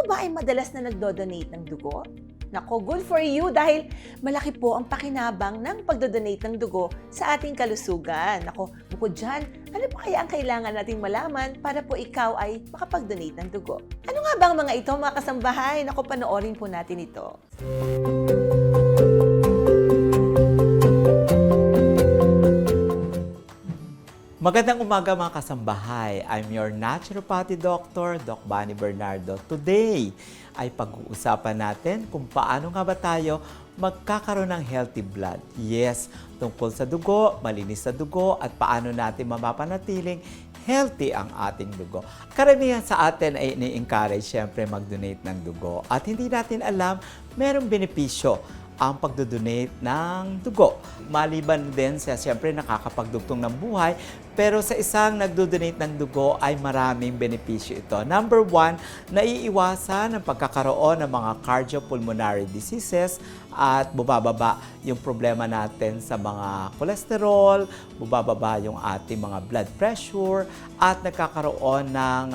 ba ay madalas na nagdo-donate ng dugo? Nako, good for you dahil malaki po ang pakinabang ng pagdodonate ng dugo sa ating kalusugan. Nako, bukod dyan, ano pa kaya ang kailangan nating malaman para po ikaw ay makapag-donate ng dugo? Ano nga ba ang mga ito, mga kasambahay? Nako, panoorin po natin ito. Magandang umaga mga kasambahay. I'm your naturopathy doctor, Doc Bonnie Bernardo. Today ay pag-uusapan natin kung paano nga ba tayo magkakaroon ng healthy blood. Yes, tungkol sa dugo, malinis na dugo, at paano natin mapapanatiling healthy ang ating dugo. Karamihan sa atin ay ini-encourage siyempre mag-donate ng dugo. At hindi natin alam, merong benepisyo ang pagdodonate ng dugo. Maliban din sa siyempre nakakapagdugtong ng buhay, pero sa isang nagdodonate ng dugo ay maraming benepisyo ito. Number one, naiiwasan ang pagkakaroon ng mga cardiopulmonary diseases at bubababa yung problema natin sa mga cholesterol, bubababa yung ating mga blood pressure, at nagkakaroon ng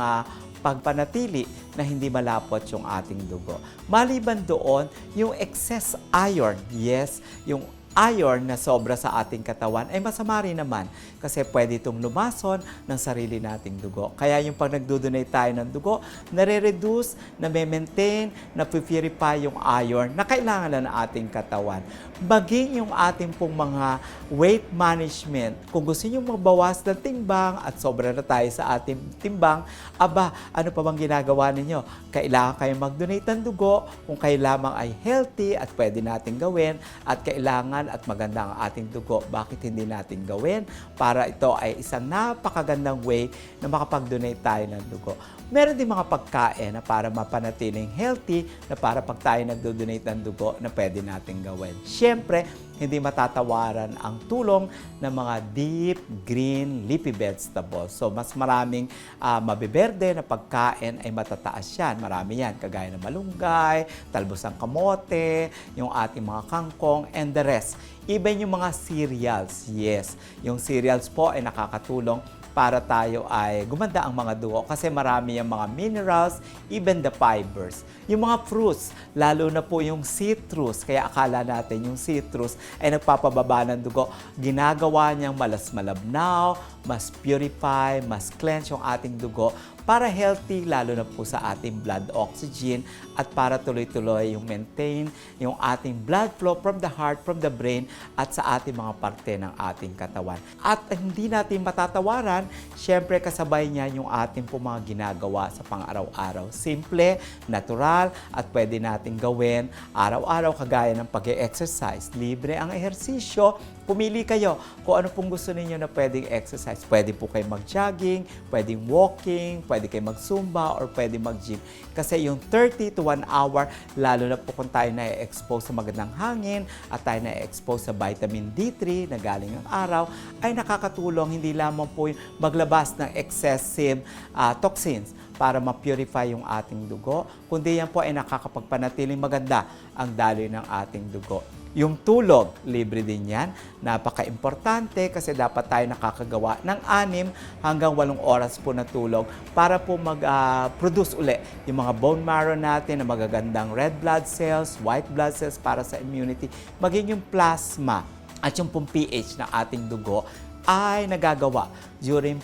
pagpanatili na hindi malapot yung ating dugo. Maliban doon, yung excess iron, yes, yung iron na sobra sa ating katawan ay masama rin naman kasi pwede itong lumason ng sarili nating dugo. Kaya yung pag nagdo-donate tayo ng dugo, nare-reduce, na-maintain, na-purify yung iron na kailangan na ng ating katawan. Maging yung ating pong mga weight management. Kung gusto nyo magbawas ng timbang at sobra na tayo sa ating timbang, aba, ano pa bang ginagawa ninyo? Kailangan kayo mag-donate ng dugo kung kayo lamang ay healthy at pwede natin gawin at kailangan at maganda ang ating dugo. Bakit hindi natin gawin? Para ito ay isang napakagandang way na makapag-donate tayo ng dugo. Meron din mga pagkain na para mapanatiling healthy na para pag tayo nagdo-donate ng dugo na pwede natin gawin. Siyempre, hindi matatawaran ang tulong ng mga deep green leafy vegetables. So, mas maraming mabiberde na pagkain ay matataas yan. Marami yan, kagaya ng malunggay, talbos ng kamote, yung ating mga kangkong, and the rest. Even yung mga cereals, yes. Yung cereals po ay nakakatulong para tayo ay gumanda ang mga dugo kasi marami yung mga minerals, even the fibers. Yung mga fruits, lalo na po yung citrus, kaya akala natin yung citrus ay nagpapababa ng dugo. Ginagawa niyang malas malabnaw, mas purify, mas cleanse yung ating dugo para healthy, lalo na po sa ating blood oxygen at para tuloy-tuloy yung maintain yung ating blood flow from the heart, from the brain at sa ating mga parte ng ating katawan. At hindi natin matatawaran, syempre kasabay niya yung ating po mga ginagawa sa pang-araw-araw. Simple, natural at pwede natin gawin araw-araw kagaya ng pag-exercise. Libre ang ehersisyo. Pumili kayo kung ano pong gusto ninyo na pwedeng exercise. Pwede po kayo mag-jogging, pwedeng walking, pwede kayo mag-zumba, or pwede mag-gym. Kasi yung 30 to 1 hour, lalo na po kung tayo na-expose sa magandang hangin at tayo na-expose sa vitamin D3 na galing ng araw, ay nakakatulong hindi lamang po yung maglabas ng excessive toxins para ma-purify yung ating dugo, kundi yan po ay nakakapagpanatiling maganda ang daloy ng ating dugo. Yung tulog, libre din yan. Napaka-importante kasi dapat tayo nakakagawa ng 6 hanggang 8 oras po na tulog para po mag-produce uli yung mga bone marrow natin na magagandang red blood cells, white blood cells para sa immunity, maging yung plasma at yung pong pH ng ating dugo ay nagagawa during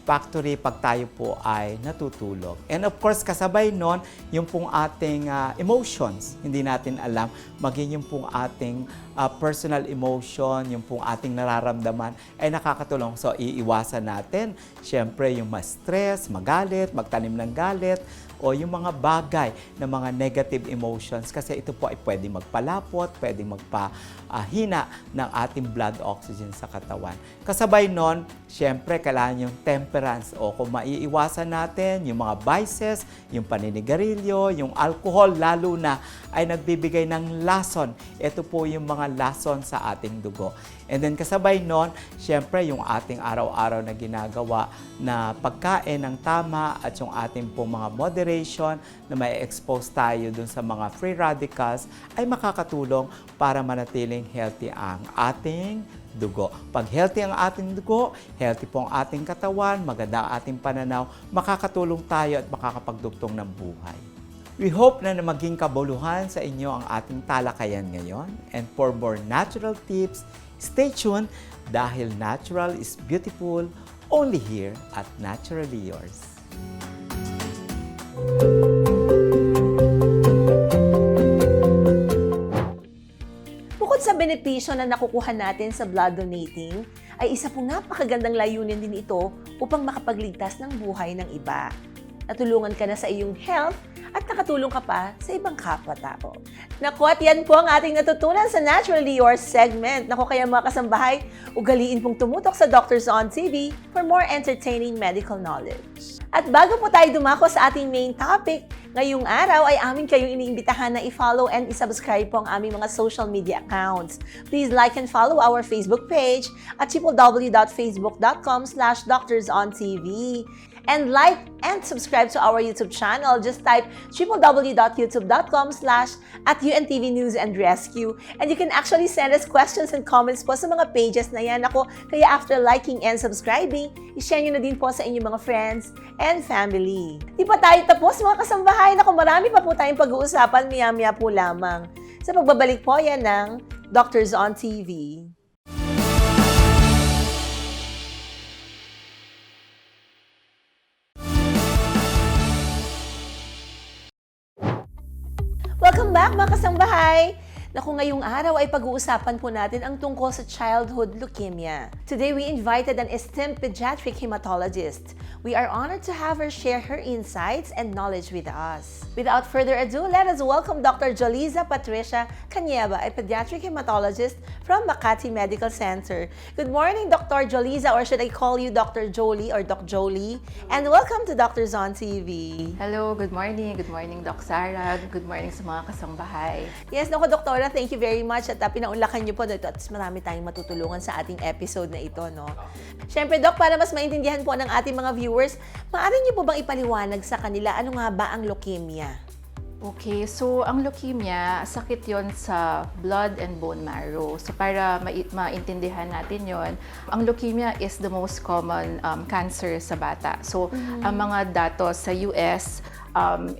factory pag tayo po ay natutulog. And of course, kasabay nun, yung pong ating emotions, hindi natin alam, maging yung pong ating personal emotion, yung pong ating nararamdaman, ay nakakatulong. So, iiwasan natin, syempre, yung ma-stress, magalit, magtanim ng galit, o yung mga bagay na mga negative emotions kasi ito po ay pwede magpalapot, pwede magpahina ng ating blood oxygen sa katawan. Kasabay nun, syempre, kailangan yung temperance o kung maiiwasan natin yung mga vices, yung paninigarilyo, yung alcohol, lalo na ay nagbibigay ng lason. Ito po yung mga lason sa ating dugo. And then kasabay nun, syempre yung ating araw-araw na ginagawa na pagkain ng tama at yung ating pong mga moderation na may expose tayo dun sa mga free radicals ay makakatulong para manatiling healthy ang ating dugo. Pag healthy ang ating dugo, healthy po ang ating katawan, maganda ang ating pananaw, makakatulong tayo at makakapagdugtong ng buhay. We hope na maging kabuluhan sa inyo ang ating talakayan ngayon. And for more natural tips, stay tuned dahil natural is beautiful only here at Naturally Yours. Bukod sa benepisyo na nakukuha natin sa blood donating, ay isa pong napakagandang layunin din ito upang makapagligtas ng buhay ng iba. Natulungan ka na sa iyong health at nakatulong ka pa sa ibang kapwa-tao. Naku, at yan po ang ating natutunan sa Naturally Yours segment. Naku, kaya mga kasambahay, ugaliin pong tumutok sa Doctors on TV for more entertaining medical knowledge. At bago po tayo dumako sa ating main topic, ngayong araw ay amin kayong iniimbitahan na i-follow and i-subscribe po ang aming mga social media accounts. Please like and follow our Facebook page at www.facebook.com/doctorsontv. And like and subscribe to our YouTube channel. Just type www.youtube.com/@UNTV News and Rescue. And you can actually send us questions and comments po sa mga pages na yan. Ako, kaya after liking and subscribing, i-share nyo na din po sa inyong mga friends and family. Di pa tayo tapos mga kasambahay. Naku, marami pa po tayong pag-uusapan maya-maya po lamang. Sa pagbabalik po yan ng Doctors on TV. Welcome back mga kasambahay! Naku, ngayong araw ay pag-uusapan po natin ang tungkol sa childhood leukemia. Today, we invited an esteemed pediatric hematologist. We are honored to have her share her insights and knowledge with us. Without further ado, let us welcome Dr. Joliza Patricia Canieva, a pediatric hematologist from Makati Medical Center. Good morning, Dr. Joliza, or should I call you Dr. Jolie or Doc Jolie? And welcome to Doctors on TV. Hello, good morning. Good morning, Doc Sarah. Good morning sa mga kasambahay. Yes, naku, Doktora, thank you very much at pinaunlakan niyo po dito at marami tayong matutulungan sa ating episode na ito, no? Siyempre, Doc, para mas maintindihan po ng ating mga viewers, maaari niyo po bang ipaliwanag sa kanila ano nga ba ang leukemia? Okay, so ang leukemia, sakit yon sa blood and bone marrow. So para maintindihan natin yon, ang leukemia is the most common cancer sa bata. So ang mga datos sa US,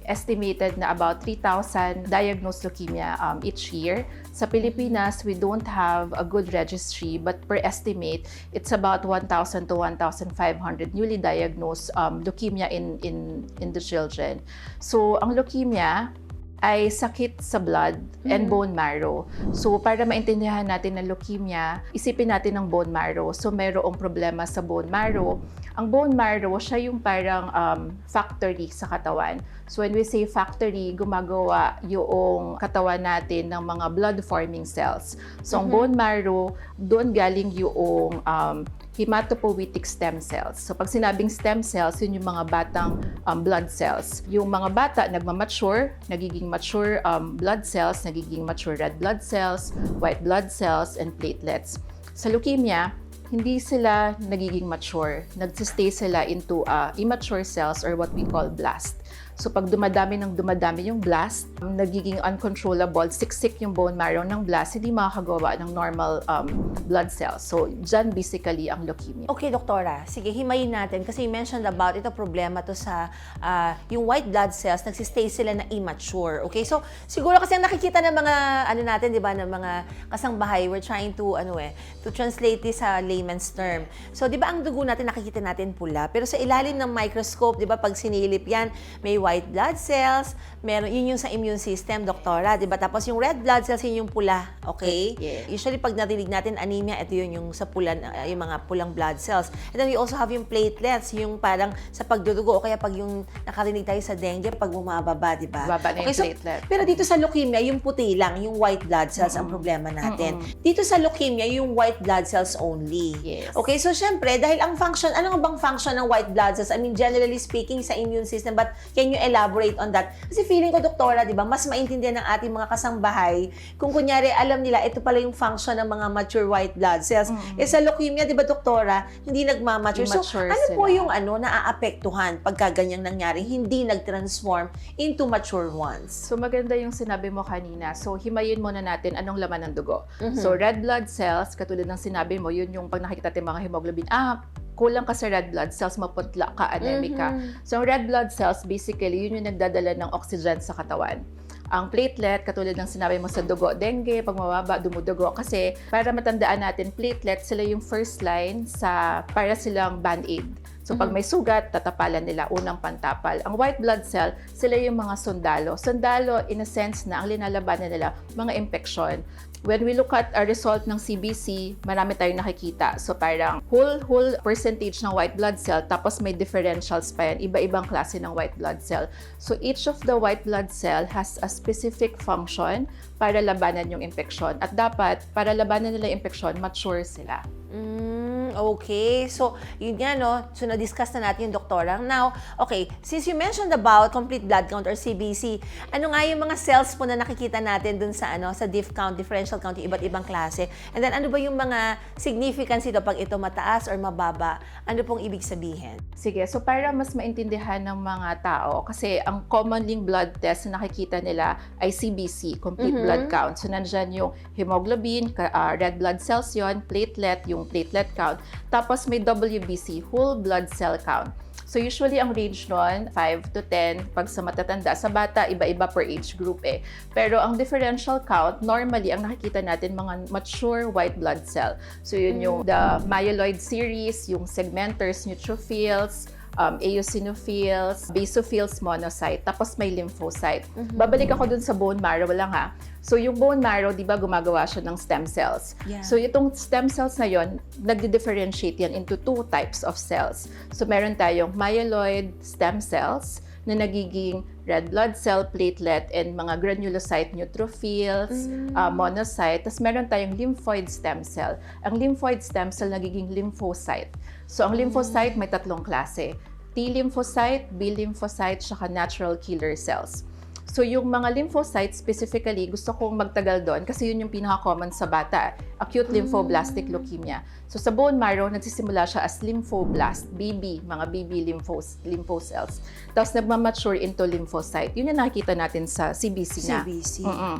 estimated na about 3,000 diagnosed leukemia each year. Sa Pilipinas, we don't have a good registry, but per estimate, it's about 1,000 to 1,500 newly diagnosed leukemia in the children. So, ang leukemia ay sakit sa blood and bone marrow. So, para maintindihan natin ang leukemia, isipin natin ang bone marrow. So, mayroong problema sa bone marrow. Ang bone marrow, siya yung parang factory sa katawan. So, when we say factory, gumagawa yung katawan natin ng mga blood-forming cells. So, ang bone marrow, doon galing yung hematopoietic stem cells. So, pag sinabing stem cells, yun yung mga batang blood cells. Yung mga bata, nagmamature, nagiging mature blood cells, nagiging mature red blood cells, white blood cells, and platelets. Sa leukemia, hindi sila nagiging mature. Nagsistay sila into immature cells or what we call blast. So pag dumadami yung blast, nagiging uncontrollable, siksik yung bone marrow ng blast, hindi makakagawa ng normal blood cells. So dyan basically ang leukemia. Okay, Doktora. Sige, himayin natin. Kasi you mentioned about ito problema to sa yung white blood cells, nagsistay sila na immature. Okay, so siguro kasi ang nakikita ng mga, natin, di ba, ng mga kasangbahay, we're trying to, to translate this sa layman's term. So, di ba, ang dugo natin, nakikita natin pula. Pero sa ilalim ng microscope, di ba, pag sinilip yan, may white blood cells, meron, yun yung sa immune system, Doktora, di ba? Tapos yung red blood cells, yun yung pula, okay? Yes. Usually, pag narinig natin anemia, ito yun yung sa pula, yung mga pulang blood cells. And then we also have yung platelets, yung parang sa pagdudugo, o kaya pag yung nakarinig tayo sa dengue, pag bumababa, di ba? Baba na yung platelet. Pero dito sa leukemia, yung puti lang, yung white blood cells ang problema natin. Dito sa leukemia, yung white blood cells only. Yes. Okay, so syempre, dahil ang function, ano nga bang function ng white blood cells? I mean, generally speaking, sa immune system, but can you elaborate on that? Kasi feeling ko, Doktora, di ba, mas maintindihan ng ating mga kasangbahay kung kunyari, alam nila, ito pala yung function ng mga mature white blood cells. Eh sa leukemia, di ba, Doktora, hindi nagmamature. So, Immature ano po sila. yung naaapektuhan pagka ganyang nangyari, hindi nag-transform into mature ones? So maganda yung sinabi mo kanina. So himayin muna natin anong laman ng dugo. So red blood cells, katulad ng sinabi mo, yun yung pag nakikita natin mga hemoglobin up, kulang ka sa red blood cells, maputla ka, anemic ka. So, ang red blood cells, basically, yun yung nagdadala ng oxygen sa katawan. Ang platelet, katulad ng sinabi mo sa dugo, dengue, pag mababa, dumudugo. Kasi para matandaan natin, platelet, sila yung first line para silang band-aid. So pag may sugat, tatapalan nila, unang pantapal. Ang white blood cell, sila yung mga sundalo. Sundalo, in a sense na ang linalabanan nila, mga impeksyon. When we look at a result ng CBC, marami tayong nakikita. So parang whole percentage ng white blood cell, tapos may differentials pa yan, iba-ibang klase ng white blood cell. So each of the white blood cell has a specific function para labanan yung impeksyon. At dapat, para labanan nila yung impeksyon, mature sila. Okay. So, yun nga, no? So, na-discuss na natin yung doktora. Now, okay, since you mentioned about complete blood count or CBC, ano nga yung mga cells po na nakikita natin dun sa, sa diff count, differential count, yung iba't ibang klase? And then, ano ba yung mga significance ito pag ito mataas or mababa? Ano pong ibig sabihin? Sige, so para mas maintindihan ng mga tao, kasi ang commonly blood test na nakikita nila ay CBC, complete blood count. So, nandyan yung hemoglobin, red blood cells yon, platelet, yung platelet count. Tapos may WBC, whole blood cell count. So usually ang range nun, 5 to 10, pag sa matatanda. Sa bata, iba-iba per age group eh. Pero ang differential count, normally, ang nakikita natin, mga mature white blood cell. So yun yung the myeloid series, yung segmenters, neutrophils, eosinophils, basophils, monocyte, tapos may lymphocyte. Babalik ako dun sa bone marrow lang ha. So yung bone marrow, di ba gumagawa siya ng stem cells? Yeah. So itong stem cells na yon, nagdi-differentiate yan into two types of cells. So meron tayong myeloid stem cells na nagiging red blood cell, platelet, and mga granulocyte, neutrophils, monocyte. Tapos meron tayong lymphoid stem cell. Ang lymphoid stem cell nagiging lymphocyte. So ang lymphocyte may tatlong klase. T lymphocyte, B lymphocyte, saka natural killer cells. So yung mga lymphocytes specifically, gusto kong magtagal doon kasi yun yung pinaka-common sa bata, acute lymphoblastic leukemia. So sa bone marrow, nagsisimula siya as lymphoblast, BB, mga BB lymphocells. Tapos nagmamature into lymphocyte. Yun yung nakikita natin sa CBC na. CBC.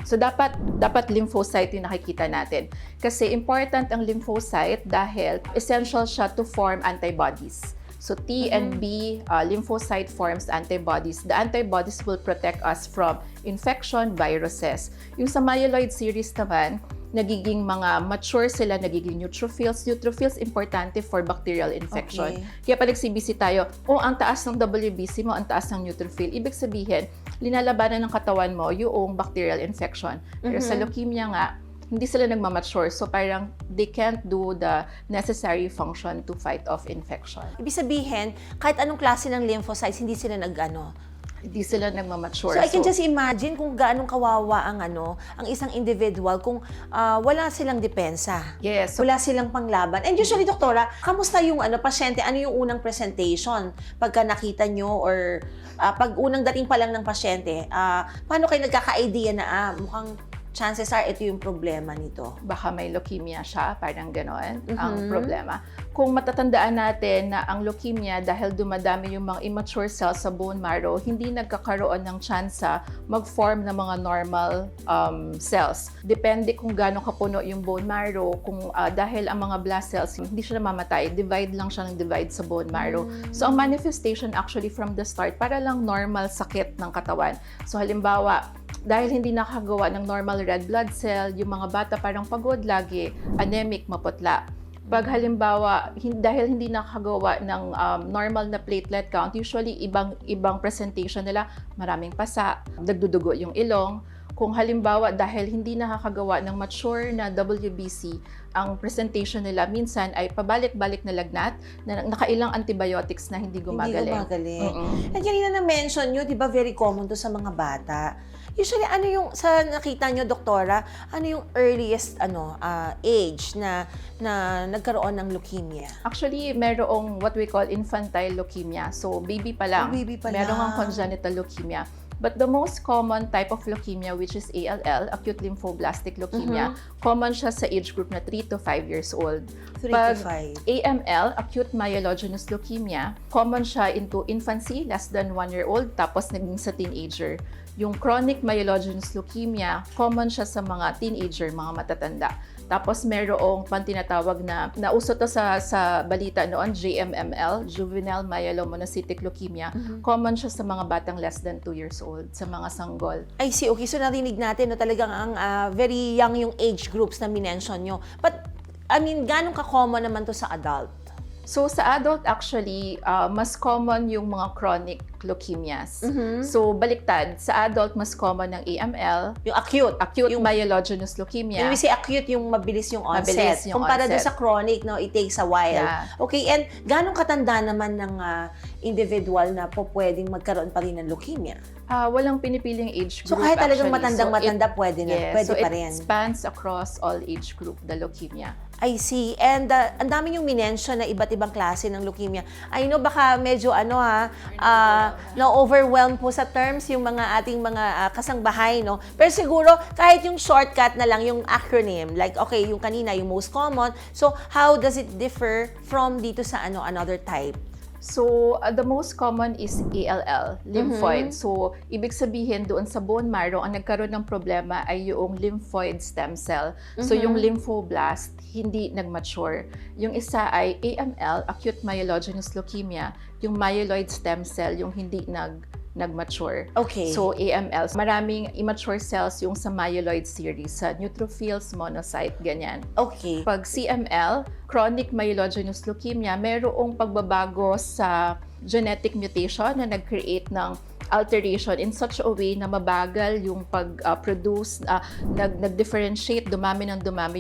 So dapat lymphocyte yung nakikita natin. Kasi important ang lymphocyte dahil essential siya to form antibodies. So T and B lymphocyte forms antibodies. The antibodies will protect us from infection, viruses. Yung sa myeloid series naman, nagiging mga mature sila, nagiging neutrophils. Neutrophils, importante for bacterial infection. Okay. Kaya pag nag-CBC tayo, ang taas ng WBC mo, ang taas ng neutrophil. Ibig sabihin, linalabanan ng katawan mo yung bacterial infection. Pero sa leukemia nga, hindi sila nagmamature. So parang they can't do the necessary function to fight off infection. Ibig sabihin, kahit anong klase ng lymphocytes, hindi sila Hindi sila nagmamature. So I can just imagine kung gaano kawawa ang isang individual kung wala silang depensa. Yes. So, Wala silang panglaban. And usually, doktora, kamusta yung pasyente? Ano yung unang presentation pagka nakita nyo or pag unang dating pa lang ng pasyente, paano kayo nagkaka-idea na mukhang chances are ito yung problema nito? baka may leukemia siya, parang gano'n ang problema. Kung matatandaan natin na ang leukemia, dahil dumadami yung mga immature cells sa bone marrow, hindi nagkakaroon ng tsansa mag-form ng mga normal cells. Depende kung gaano kapuno yung bone marrow, kung dahil ang mga blast cells, hindi siya namamatay, divide lang siya ng divide sa bone marrow. So ang manifestation actually from the start, para lang normal sakit ng katawan. So halimbawa, dahil hindi nakagawa ng normal red blood cell, yung mga bata parang pagod lagi, anemic, maputla. Pag halimbawa, dahil hindi nakagawa ng normal na platelet count, usually ibang presentation nila, maraming pasa, nagdudugo yung ilong. Kung halimbawa, dahil hindi nakakagawa ng mature na WBC, ang presentation nila minsan ay pabalik-balik na lagnat, na nakailang antibiotics na hindi gumagaling. Hindi gumagaling. And kanina na-mention nyo, di ba very common to sa mga bata? Usually, ano yung, sa nakita nyo, doktora, ano yung earliest age na nagkaroon ng leukemia? Actually, merong what we call infantile leukemia. So, baby pa lang. Baby pa Merong ang lang. congenital leukemia. But the most common type of leukemia, which is ALL, acute lymphoblastic leukemia, common siya sa age group na 3 to 5 years old. 3 Pag to 5. AML, acute myelogenous leukemia, common siya into infancy, less than 1 year old, tapos naging sa teenager. Yung chronic myelogenous leukemia, common siya sa mga teenager, mga matatanda. Tapos merong tinatawag na nauso to sa balita noon, JMML, Juvenile Myelomonocytic Leukemia. Common siya sa mga batang less than 2 years old, sa mga sanggol. I see. Okay, so narinig natin no, talagang ang very young yung age groups na minention nyo. But, I mean, ganun ka-common naman to sa adult? So sa adult actually, mas common yung mga chronic leukemias. So baliktad, sa adult mas common ng AML, Yung acute. acute Yung, myelogenous leukemia. when we say acute, yung mabilis yung onset. Mabilis yung Kumpara doon onset. sa chronic, no, it takes a while. Yeah. Okay, and ganong katanda naman ng individual na po pwedeng magkaroon pa rin ng leukemia? Walang pinipiling age So group kahit talagang actually. matandang-matanda, pwede na, Yes, pwede so pa rin. it spans across all age group, the leukemia. I see. And ang dami yung minention na iba't ibang klase ng leukemia. I know baka medyo na-overwhelm po sa terms yung mga ating mga kasangbahay, no? Pero siguro, kahit yung shortcut na lang, yung acronym, like, okay, yung kanina, yung most common. So, how does it differ from dito sa another type? So, the most common is ALL, lymphoid. So, ibig sabihin doon sa bone marrow, ang nagkaroon ng problema ay yung lymphoid stem cell. So, yung lymphoblast, hindi nag-mature. Yung isa ay AML, acute myelogenous leukemia, yung myeloid stem cell, yung hindi nag-mature. Okay. So, AML, maraming immature cells yung sa myeloid series, sa neutrophils, monocyte, ganyan. Okay. Pag CML, chronic myelogenous leukemia, mayroong pagbabago sa genetic mutation na nag-create ng alteration in such a way na mabagal yung pag-produce, nag-differentiate, dumami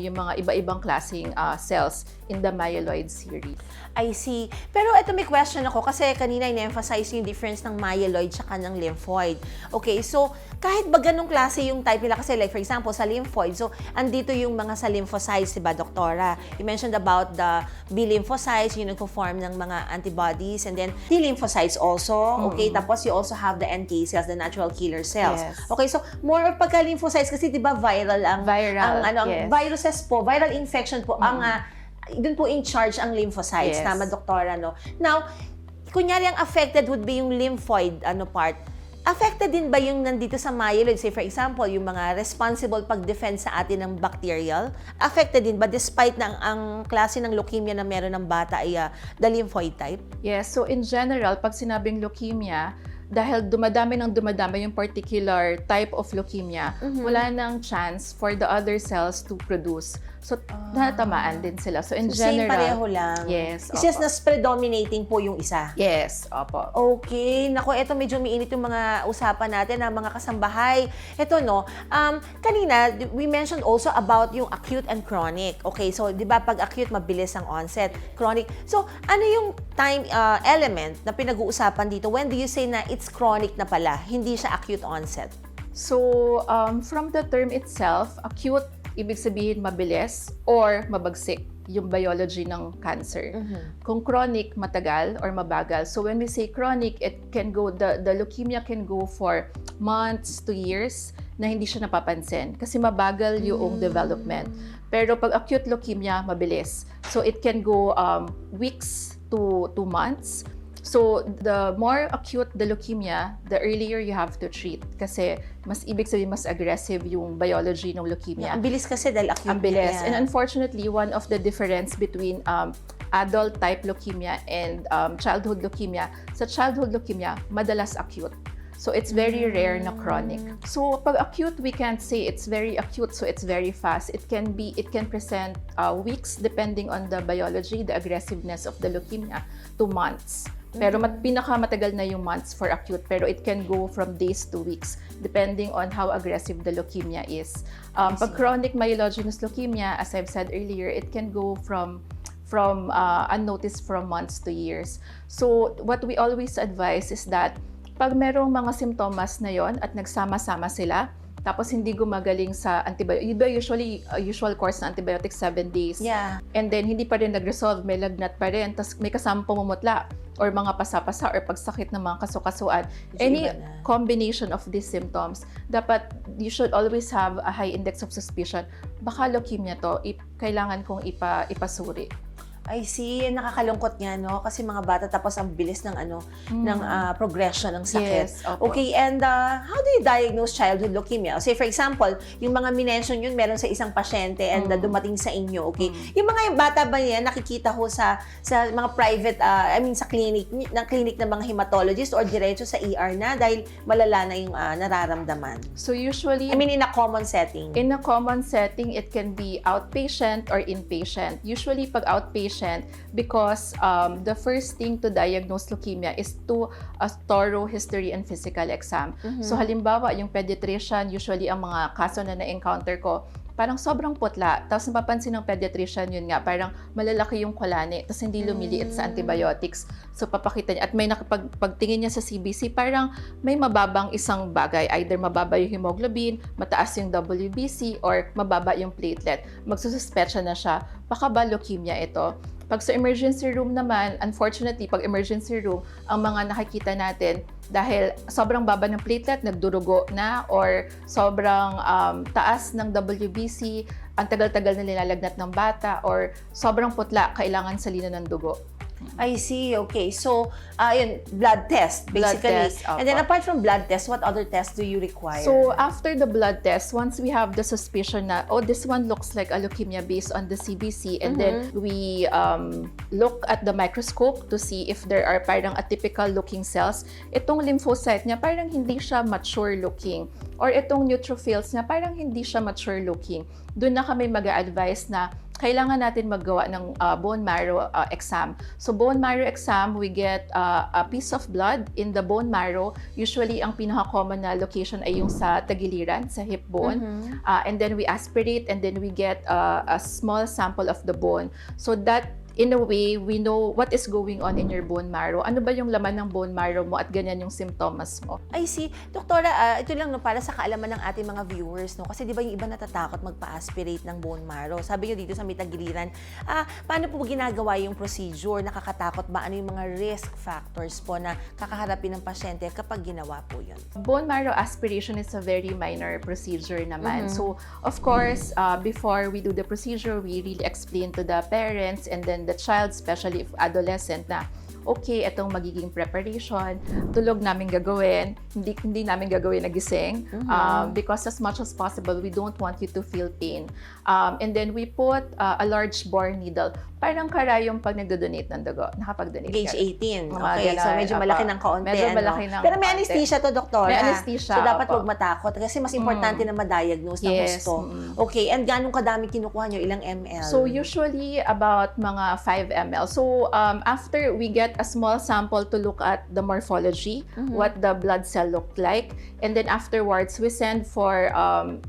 yung mga iba-ibang klaseng cells in the myeloid series. I see. Pero ito may question ako kasi kanina in-emphasize yung difference ng myeloid tsaka ng lymphoid. Okay, so kahit ba ganong klase yung type nila kasi like for example sa lymphoid, so andito yung mga sa lymphocytes, diba, Doktora? You mentioned about the B lymphocytes, yung nagpo-form ng mga antibodies, and then T lymphocytes also, okay? Tapos you also have the NK cells, the natural killer cells. Yes. Okay, so more of pagka lymphocytes kasi diba viral ang ang yes. viruses po, viral infection po ang dun po in charge ang lymphocytes. Yes. Tama, Doktora, no? Now, kunyari ang affected would be yung lymphoid part. Affected din ba yung nandito sa myeloid? Say, for example, yung mga responsible pag-defend sa atin ng bacterial? Affected din ba despite na ang klase ng leukemia na meron ng bata ay the lymphoid type? Yes, so in general, pag sinabing leukemia, dahil dumadami yung particular type of leukemia, wala nang chance for the other cells to produce. So, natamaan din sila. So, in So, same general, pareho lang. Yes, It's just opo. na predominating po yung isa. Yes, opo. Okay. Naku, eto medyo umiinit yung mga usapan natin ng mga kasambahay. Eto, no, kanina, we mentioned also about yung acute and chronic. Okay, so, di ba, pag acute, mabilis ang onset. Chronic. So, ano yung time element na pinag-uusapan dito? When do you say na it's chronic na pala, hindi siya acute onset? So, from the term itself, acute, ibig sabihin mabilis or mabagsik yung biology ng cancer. Kung chronic, matagal or mabagal. So when we say chronic, it can go, the leukemia can go for months to years na hindi siya napapansin kasi mabagal yung development. Pero pag acute leukemia, mabilis. So it can go weeks to months. So, the more acute the leukemia, the earlier you have to treat. Kasi, ibig sabihin, mas aggressive yung biology ng leukemia. Ang bilis kasi dahil acute. Ang bilis. na yan. And unfortunately, one of the difference between adult type leukemia and childhood leukemia, sa childhood leukemia, madalas acute. So, it's very rare na chronic. So, pag acute, we can't say it's very acute, so it's very fast. It can present weeks depending on the biology, the aggressiveness of the leukemia, to months. Pero pinakamatagal na yung months for acute, pero it can go from days to weeks depending on how aggressive the leukemia is. Pag chronic myelogenous leukemia, as I've said earlier, it can go from unnoticed from months to years. So what we always advise is that pag merong mga simptomas na yon at nagsama-sama sila, tapos hindi gumagaling sa antibiotic, usual course na antibiotic 7 days. Yeah. And then hindi pa rin nag-resolve, may lagnat pa rin, tapos may kasamang pumumutla or mga pasa-pasa or pagsakit ng mga kasukasuan. Any iba na. combination of these symptoms, dapat you should always have a high index of suspicion. Baka leukemia to, kailangan kong ipasuri. I see, nakakalungkot nga, no? Kasi mga bata tapos ang bilis ng ng progression ng sakit. Yes, opo. Okay, and how do you diagnose childhood leukemia? Say for example, yung mga minention yun meron sa isang pasyente and dumating sa inyo, okay? Yung mga bata ba yan nakikita ho sa mga private sa clinic ng mga hematologist or diretso sa ER na dahil malala na yung nararamdaman? So usually, In a common setting. in a common setting, it can be outpatient or inpatient. Usually, pag outpatient, because the first thing to diagnose leukemia is a thorough history and physical exam. So halimbawa, yung pediatrician, usually ang mga kaso na na-encounter ko, parang sobrang putla. Tapos napapansin ng pediatrician yun nga, parang malalaki yung kulani, tapos hindi lumiliit sa antibiotics. So papakita niya. At may pagtingin niya sa CBC, parang may mababang isang bagay. Either mababa yung hemoglobin, mataas yung WBC, or mababa yung platelet. Magsususpetsya na siya, baka ba leukemia ito? Pag sa emergency room naman, unfortunately, pag emergency room, ang mga nakikita natin, dahil sobrang baba ng platelet, nagdurugo na, or sobrang taas ng WBC, ang tagal-tagal na nilalagnat ng bata, or sobrang putla, kailangan salina ng dugo. I see. Okay. So, yun, blood test, Blood basically. test, opo. And then, apart from blood test, what other tests do you require? So, after the blood test, once we have the suspicion na, oh, this one looks like a leukemia based on the CBC, and then we look at the microscope to see if there are parang atypical looking cells. Itong lymphocyte niya, parang hindi siya mature looking. Or itong neutrophils niya, parang hindi siya mature looking. Doon na kami mag-a-advise na kailangan natin maggawa ng bone marrow exam. So bone marrow exam, we get a piece of blood in the bone marrow. Usually, ang pinaka-common na location ay yung sa tagiliran, sa hip bone. And then we aspirate and then we get a small sample of the bone. So that, in a way, we know what is going on in your bone marrow. Ano ba yung laman ng bone marrow mo at ganyan yung symptoms mo. I see. Doktora, ito lang no, para sa kaalaman ng ating mga viewers, no? Kasi di ba yung iba natatakot magpa-aspirate ng bone marrow? Sabi nyo dito sa mitagiliran, paano po ginagawa yung procedure? Nakakatakot ba? Ano yung mga risk factors po na kakaharapin ng pasyente kapag ginawa po yun? Bone marrow aspiration is a very minor procedure naman. So, of course, before we do the procedure, we really explain to the parents and then the child, especially if adolescent, na okay, itong magiging preparation, tulog namin gagawin, hindi namin gagawin na gising, because as much as possible, we don't want you to feel pain. And then we put a large bore needle, parang karayong pag nagdo-donate ng dugo, nakapag-donate Gauge ka. 18. Mga Okay, so ganun, medyo apa. malaki ng kaunti. Medyo malaki ng Pero may kaunti. anesthesia to, doktora. May anesthesia, So dapat apa. huwag matakot kasi mas importante na ma-diagnose ng Yes, gusto. Okay, and ganong kadami kinukuha nyo? Ilang ml? So usually about mga 5 ml. So after we get a small sample to look at the morphology, what the blood cell looked like, and then afterwards we send for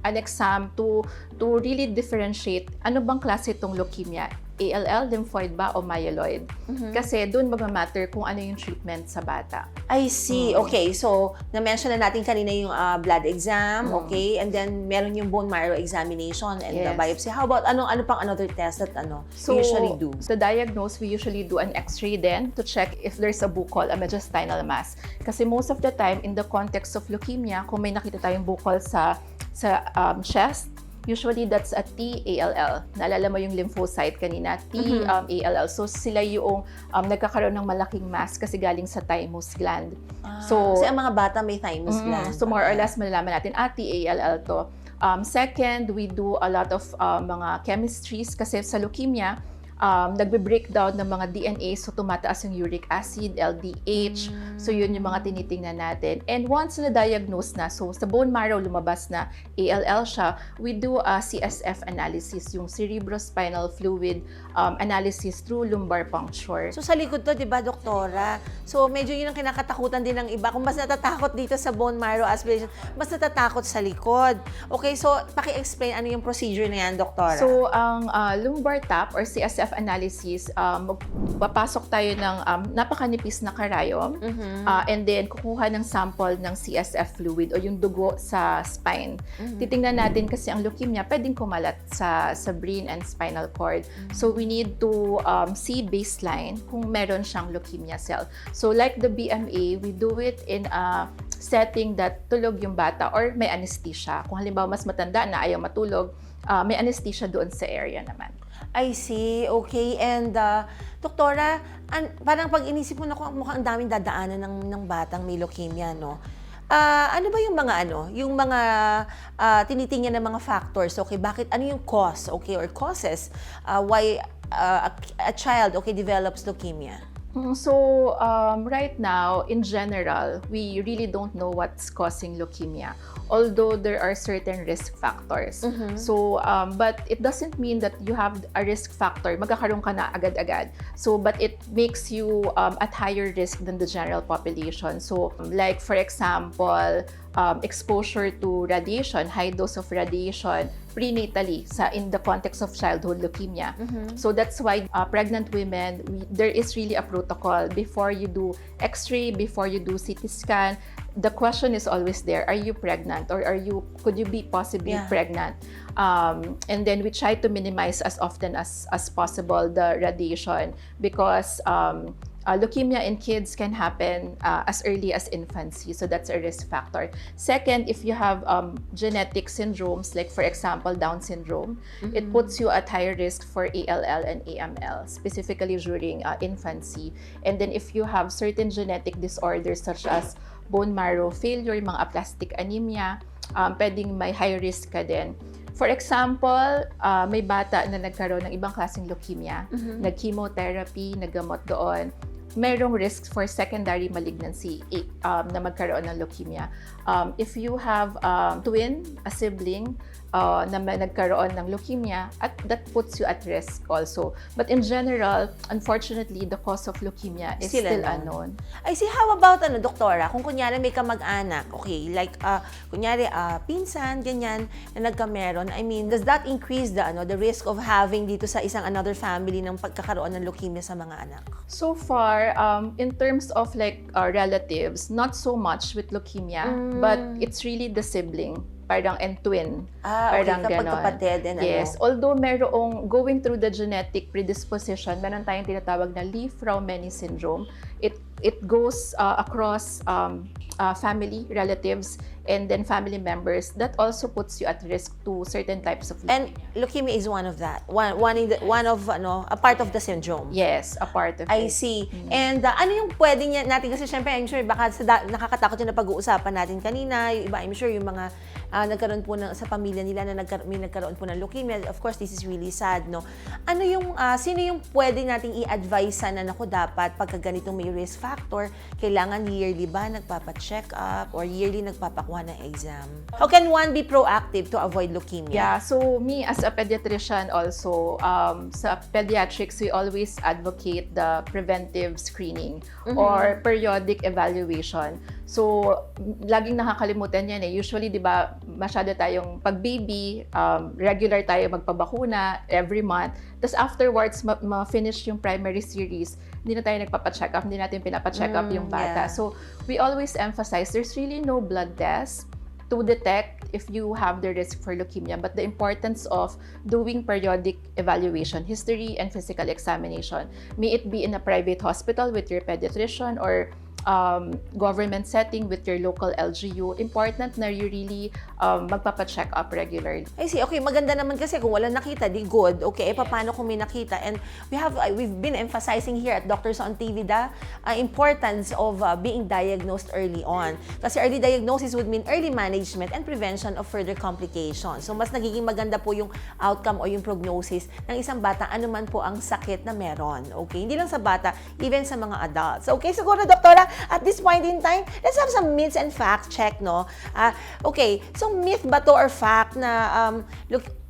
an exam to really differentiate ano bang klase itong leukemia. ALL, lymphoid ba o myeloid? Kasi doon magmamatter kung ano yung treatment sa bata. I see. Okay, so na-mention na natin kanina yung blood exam, okay? And then meron yung bone marrow examination and the Yes. biopsy. How about ano pang another test that So, you usually do? to diagnose, we usually do an x-ray then to check if there's a buccal, a mediastinal mass. Kasi most of the time, in the context of leukemia, kung may nakita tayong buccal sa chest, usually that's a T-ALL. Naalala mo yung lymphocyte kanina, T-ALL. So sila yung nagkakaroon ng malaking mass kasi galing sa thymus gland. Kasi ang mga bata may thymus gland. So more or less malalaman natin, T-ALL to. Second, we do a lot of mga chemistries kasi sa leukemia, nagbe-breakdown ng mga DNA, so tumataas yung uric acid, LDH, so yun yung mga tinitingnan natin. And once na-diagnose na, so sa bone marrow lumabas na ALL siya, we do a CSF analysis, yung cerebrospinal fluid analysis through lumbar puncture. So sa likod to, di ba, doktora? So medyo yun ang kinakatakutan din ng iba. Kung mas natatakot dito sa bone marrow aspiration, mas natatakot sa likod. Okay, so paki-explain ano yung procedure na yan, doktora? So ang lumbar tap or CSF analysis, papasok tayo ng napakanipis na karayom, and then kukuha ng sample ng CSF fluid o yung dugo sa spine. Titingnan natin kasi ang leukemia pwedeng kumalat sa brain and spinal cord. So we need to see baseline kung meron siyang leukemia cell. So like the BMA, we do it in a setting that tulog yung bata or may anesthesia. Kung halimbawa mas matanda na ayaw matulog, may anesthesia doon sa area naman. I see. Okay. And, Doktora, parang pag inisip mo na kung mukhang ang daming dadaanan ng batang may leukemia, no? Ano ba yung mga tinitingnan ng mga factors? Okay, bakit, ano yung cause, okay, or causes why a child, okay, develops leukemia? So, right now, in general, we really don't know what's causing leukemia, although there are certain risk factors. So, but it doesn't mean that you have a risk factor, magkakaroon ka na agad-agad. So, but it makes you at higher risk than the general population. So, like for example, exposure to radiation, high dose of radiation prenatally in the context of childhood leukemia. So that's why pregnant women, there is really a protocol before you do X-ray, before you do CT scan. The question is always there: are you pregnant, or could you be possibly pregnant? And then we try to minimize as often as possible the radiation, because leukemia in kids can happen as early as infancy, so that's a risk factor. Second, if you have genetic syndromes, like for example Down syndrome, it puts you at higher risk for ALL and AML, specifically during infancy. And then if you have certain genetic disorders such as bone marrow failure, mga aplastic anemia, pwedeng may high risk ka din. For example, may bata na nagkaroon ng ibang klaseng leukemia, nag-chemotherapy, naggamot doon, merong risk for secondary malignancy na magkaroon ng leukemia. If you have a sibling na nagkaroon ng leukemia, that puts you at risk also. But in general, unfortunately, the cause of leukemia is still unknown. I see. How about, Doktora, kung kunyari may kamag-anak, okay, like, kunyari, pinsan, ganyan, na nagkameron, I mean, does that increase the risk of having dito sa another family ng pagkakaroon ng leukemia sa mga anak? So far, in terms of like relatives, not so much with leukemia, but it's really the sibling, parang and twin. Okay, Parang kapag ganon. kapatid and Yes, although merong going through the genetic predisposition, meron tayong tinatawag na Li-Fraumeni syndrome. It goes across family, relatives, and then family members. That also puts you at risk to certain types of leukemia. And leukemia is one of that. A part of the syndrome. Yes, a part of I it. see. And ano yung pwede natin, kasi syempre, I'm sure, baka nakakatakot yung napag-uusapan natin kanina, yung iba, I'm sure, yung mga nagkaroon po sa pamilya nila na may nagkaroon po ng leukemia. Of course, this is really sad, no? Ano yung, sino yung pwede nating i-advise na dapat pagka ganitong may risk factor, kailangan yearly ba nagpapa-check up or yearly nagpapakuha ng exam? How can one be proactive to avoid leukemia? Yeah, so me as a pediatrician also, sa pediatrics, we always advocate the preventive screening or periodic evaluation. So, laging nakakalimutan yan eh. Usually, di ba, masyado tayong pag-baby, regular tayo magpabakuna every month. Tapos afterwards, ma-finish yung primary series, hindi na tayo nagpapacheck up, hindi natin pinapacheck up yung bata. Yeah. So, we always emphasize, there's really no blood test to detect if you have the risk for leukemia, but the importance of doing periodic evaluation, history, and physical examination. May it be in a private hospital with your pediatrician or government setting with your local LGU. Important na you really magpapacheck up regularly. I see. Okay, maganda naman kasi kung wala nakita, di good. Okay, paano kung may nakita? And we've been emphasizing here at Doctors on TV the importance of being diagnosed early on. Kasi early diagnosis would mean early management and prevention of further complications. So, mas nagiging maganda po yung outcome o yung prognosis ng isang bata, anuman po ang sakit na meron. Okay, hindi lang sa bata, even sa mga adults. Okay, siguro, Doktora, at this point in time, let's have some myths and facts check, no? Okay, so myth ba to or fact na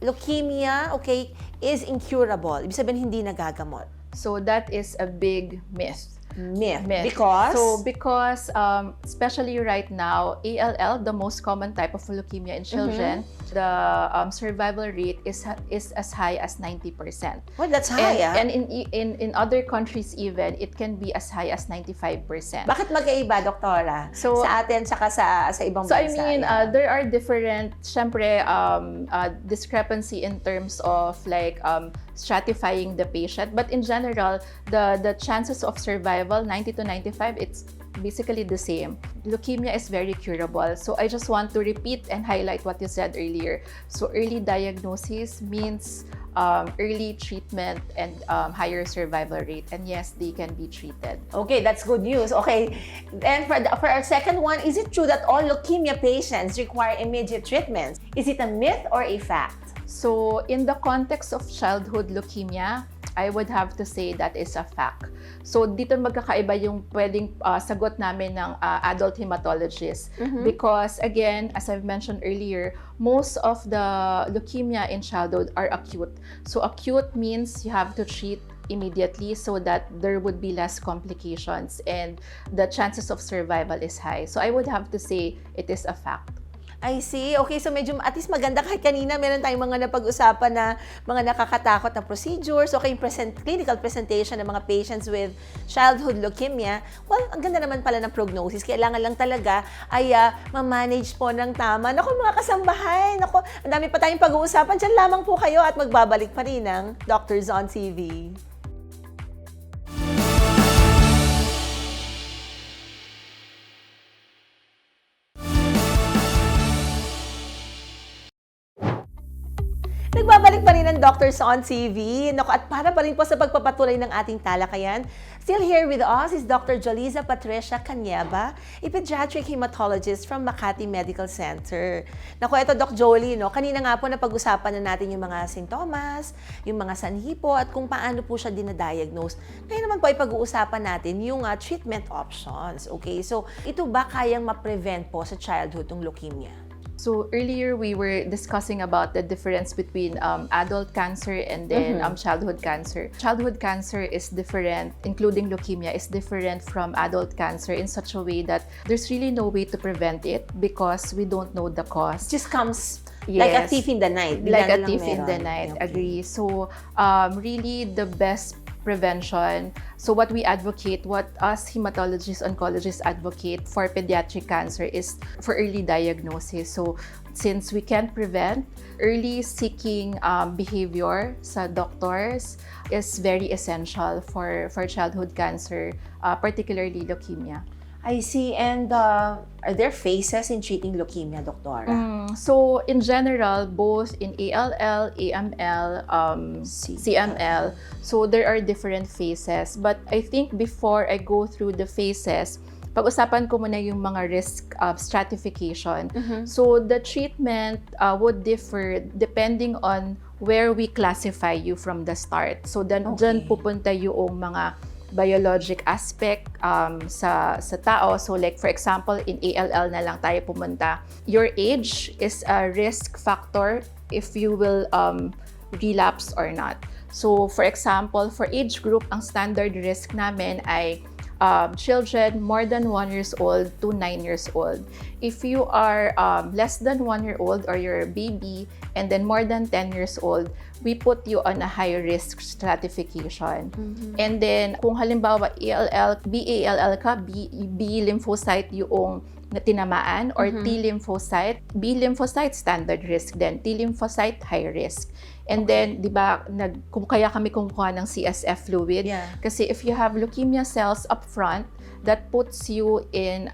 leukemia, okay, is incurable? Ibig sabihin, hindi nagagamot. So that is a big myth. Myth. Because? Because especially right now, ALL, the most common type of leukemia in children, the survival rate is as high as 90%. Well, that's high, And in other countries even, it can be as high as 95%. Bakit magkaiba, Doktora? So, sa atin, saka sa ibang So I bansa? mean, there are different, syempre, discrepancy in terms of like stratifying the patient. But in general, the chances of survival, 90 to 95, it's basically the same. Leukemia is very curable. So I just want to repeat and highlight what you said earlier. So early diagnosis means early treatment and higher survival rate. And yes, they can be treated. Okay, that's good news. Okay, and for our second one, is it true that all leukemia patients require immediate treatments? Is it a myth or a fact? So in the context of childhood leukemia, I would have to say that is a fact. So dito magkakaiba yung pwedeng sagot namin ng adult hematologist. Because again, as I've mentioned earlier, most of the leukemia in childhood are acute. So acute means you have to treat immediately so that there would be less complications and the chances of survival is high. So I would have to say it is a fact. I see. Okay, so medyo at least maganda kahit kanina meron tayong mga napag-usapan na mga nakakatakot na procedures, okay, clinical presentation ng mga patients with childhood leukemia. Well, ang ganda naman pala ng prognosis. Kailangan lang talaga ay ma-manage po ng tama. Naku, mga kasambahay, naku, ang dami pa tayong pag-uusapan. Diyan lamang po kayo at magbabalik pa rin ng Doctors on TV. Nagbabalik pa rin ang Doctors on TV. Naku, at para pa rin po sa pagpapatuloy ng ating talakayan, still here with us is Dr. Joliza Patricia Canieva, a pediatric hematologist from Makati Medical Center. Naku, ito Doc Jolie, no? Kanina nga po napag-usapan na natin yung mga sintomas, yung mga sanhi po, at kung paano po siya dinadiagnose. Ngayon naman po ay pag-uusapan natin yung treatment options. Okay, so ito ba kayang ma-prevent po sa childhood ng leukemia? So earlier we were discussing about the difference between adult cancer and then childhood cancer. Childhood cancer is different, including leukemia, is different from adult cancer in such a way that there's really no way to prevent it because we don't know the cause. It just comes like a Yes. thief in the night. Like Bigla a na lang thief in the meron. night, Okay. agree. So really the best prevention. So what we advocate, what us hematologists, oncologists advocate for pediatric cancer is for early diagnosis. So since we can't prevent, early seeking behavior sa doctors is very essential for childhood cancer, particularly leukemia. I see. And are there phases in treating leukemia, Doktora? So in general, both in ALL, AML, CML, so there are different phases. But I think before I go through the phases, pag-usapan ko muna yung mga risk stratification. So the treatment would differ depending on where we classify you from the start. So dyan pupunta yung mga biologic aspect sa tao. So like for example, in ALL na lang tayo pumunta. Your age is a risk factor if you will relapse or not. So for example, for age group, ang standard risk namin ay children more than 1 years old to 9 years old. If you are less than 1 year old or you're a baby and then more than 10 years old, we put you on a high risk stratification. And then kung halimbawa ALL, BALL ka, B lymphocyte yung na tinamaan or T lymphocyte, B lymphocyte standard risk din, T lymphocyte high risk. And then, di ba, kung kaya kami kumukuha ng CSF fluid. Yeah. Kasi if you have leukemia cells up front, that puts you in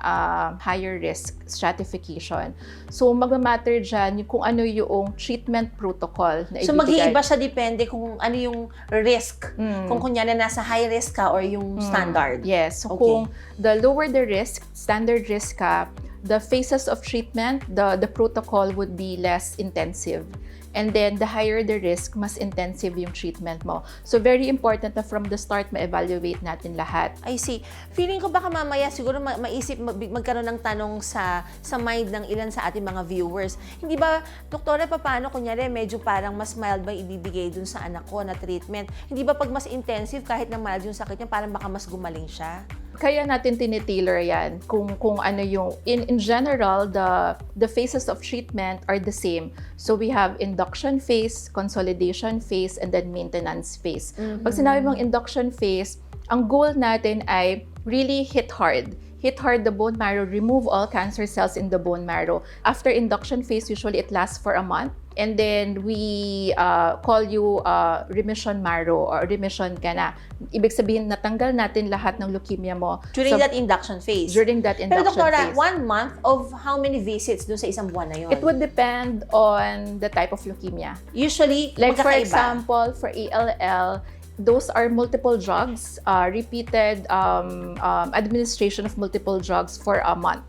higher risk stratification. So, magmamatter dyan kung ano yung treatment protocol na ibibigay. So, mag-iiba siya depende kung ano yung risk. Kung kunyari nasa high risk ka or yung standard. Yes. So, Okay. kung the lower the risk, standard risk ka, the phases of treatment, the protocol would be less intensive. And then, the higher the risk, mas intensive yung treatment mo. So, very important na from the start, ma-evaluate natin lahat. I see. Feeling ko baka mamaya siguro maisip magkaroon ng tanong sa mind ng ilan sa ating mga viewers. Hindi ba, Doktora, paano kunyari medyo parang mas mild ba ibibigay dun sa anak ko na treatment? Hindi ba pag mas intensive kahit na mild yung sakit niya, parang baka mas gumaling siya? Kaya natin tinitailor yan kung ano yung in general the phases of treatment are the same. So we have induction phase, consolidation phase, and then maintenance phase. Pag sinabi mong induction phase, ang goal natin ay really hit hard hit hard the bone marrow, remove all cancer cells in the bone marrow. After induction phase, usually it lasts for a month. And then we call you remission marrow or remission ka na. Ibig sabihin, natanggal natin lahat ng leukemia mo. During that induction phase. During that Pero induction doktora, phase. 1 month of how many visits dun sa isang buwan na yun? It would depend on the type of leukemia. Usually, Like for magkakaiba. example, for ALL, those are multiple drugs, repeated administration of multiple drugs for a month.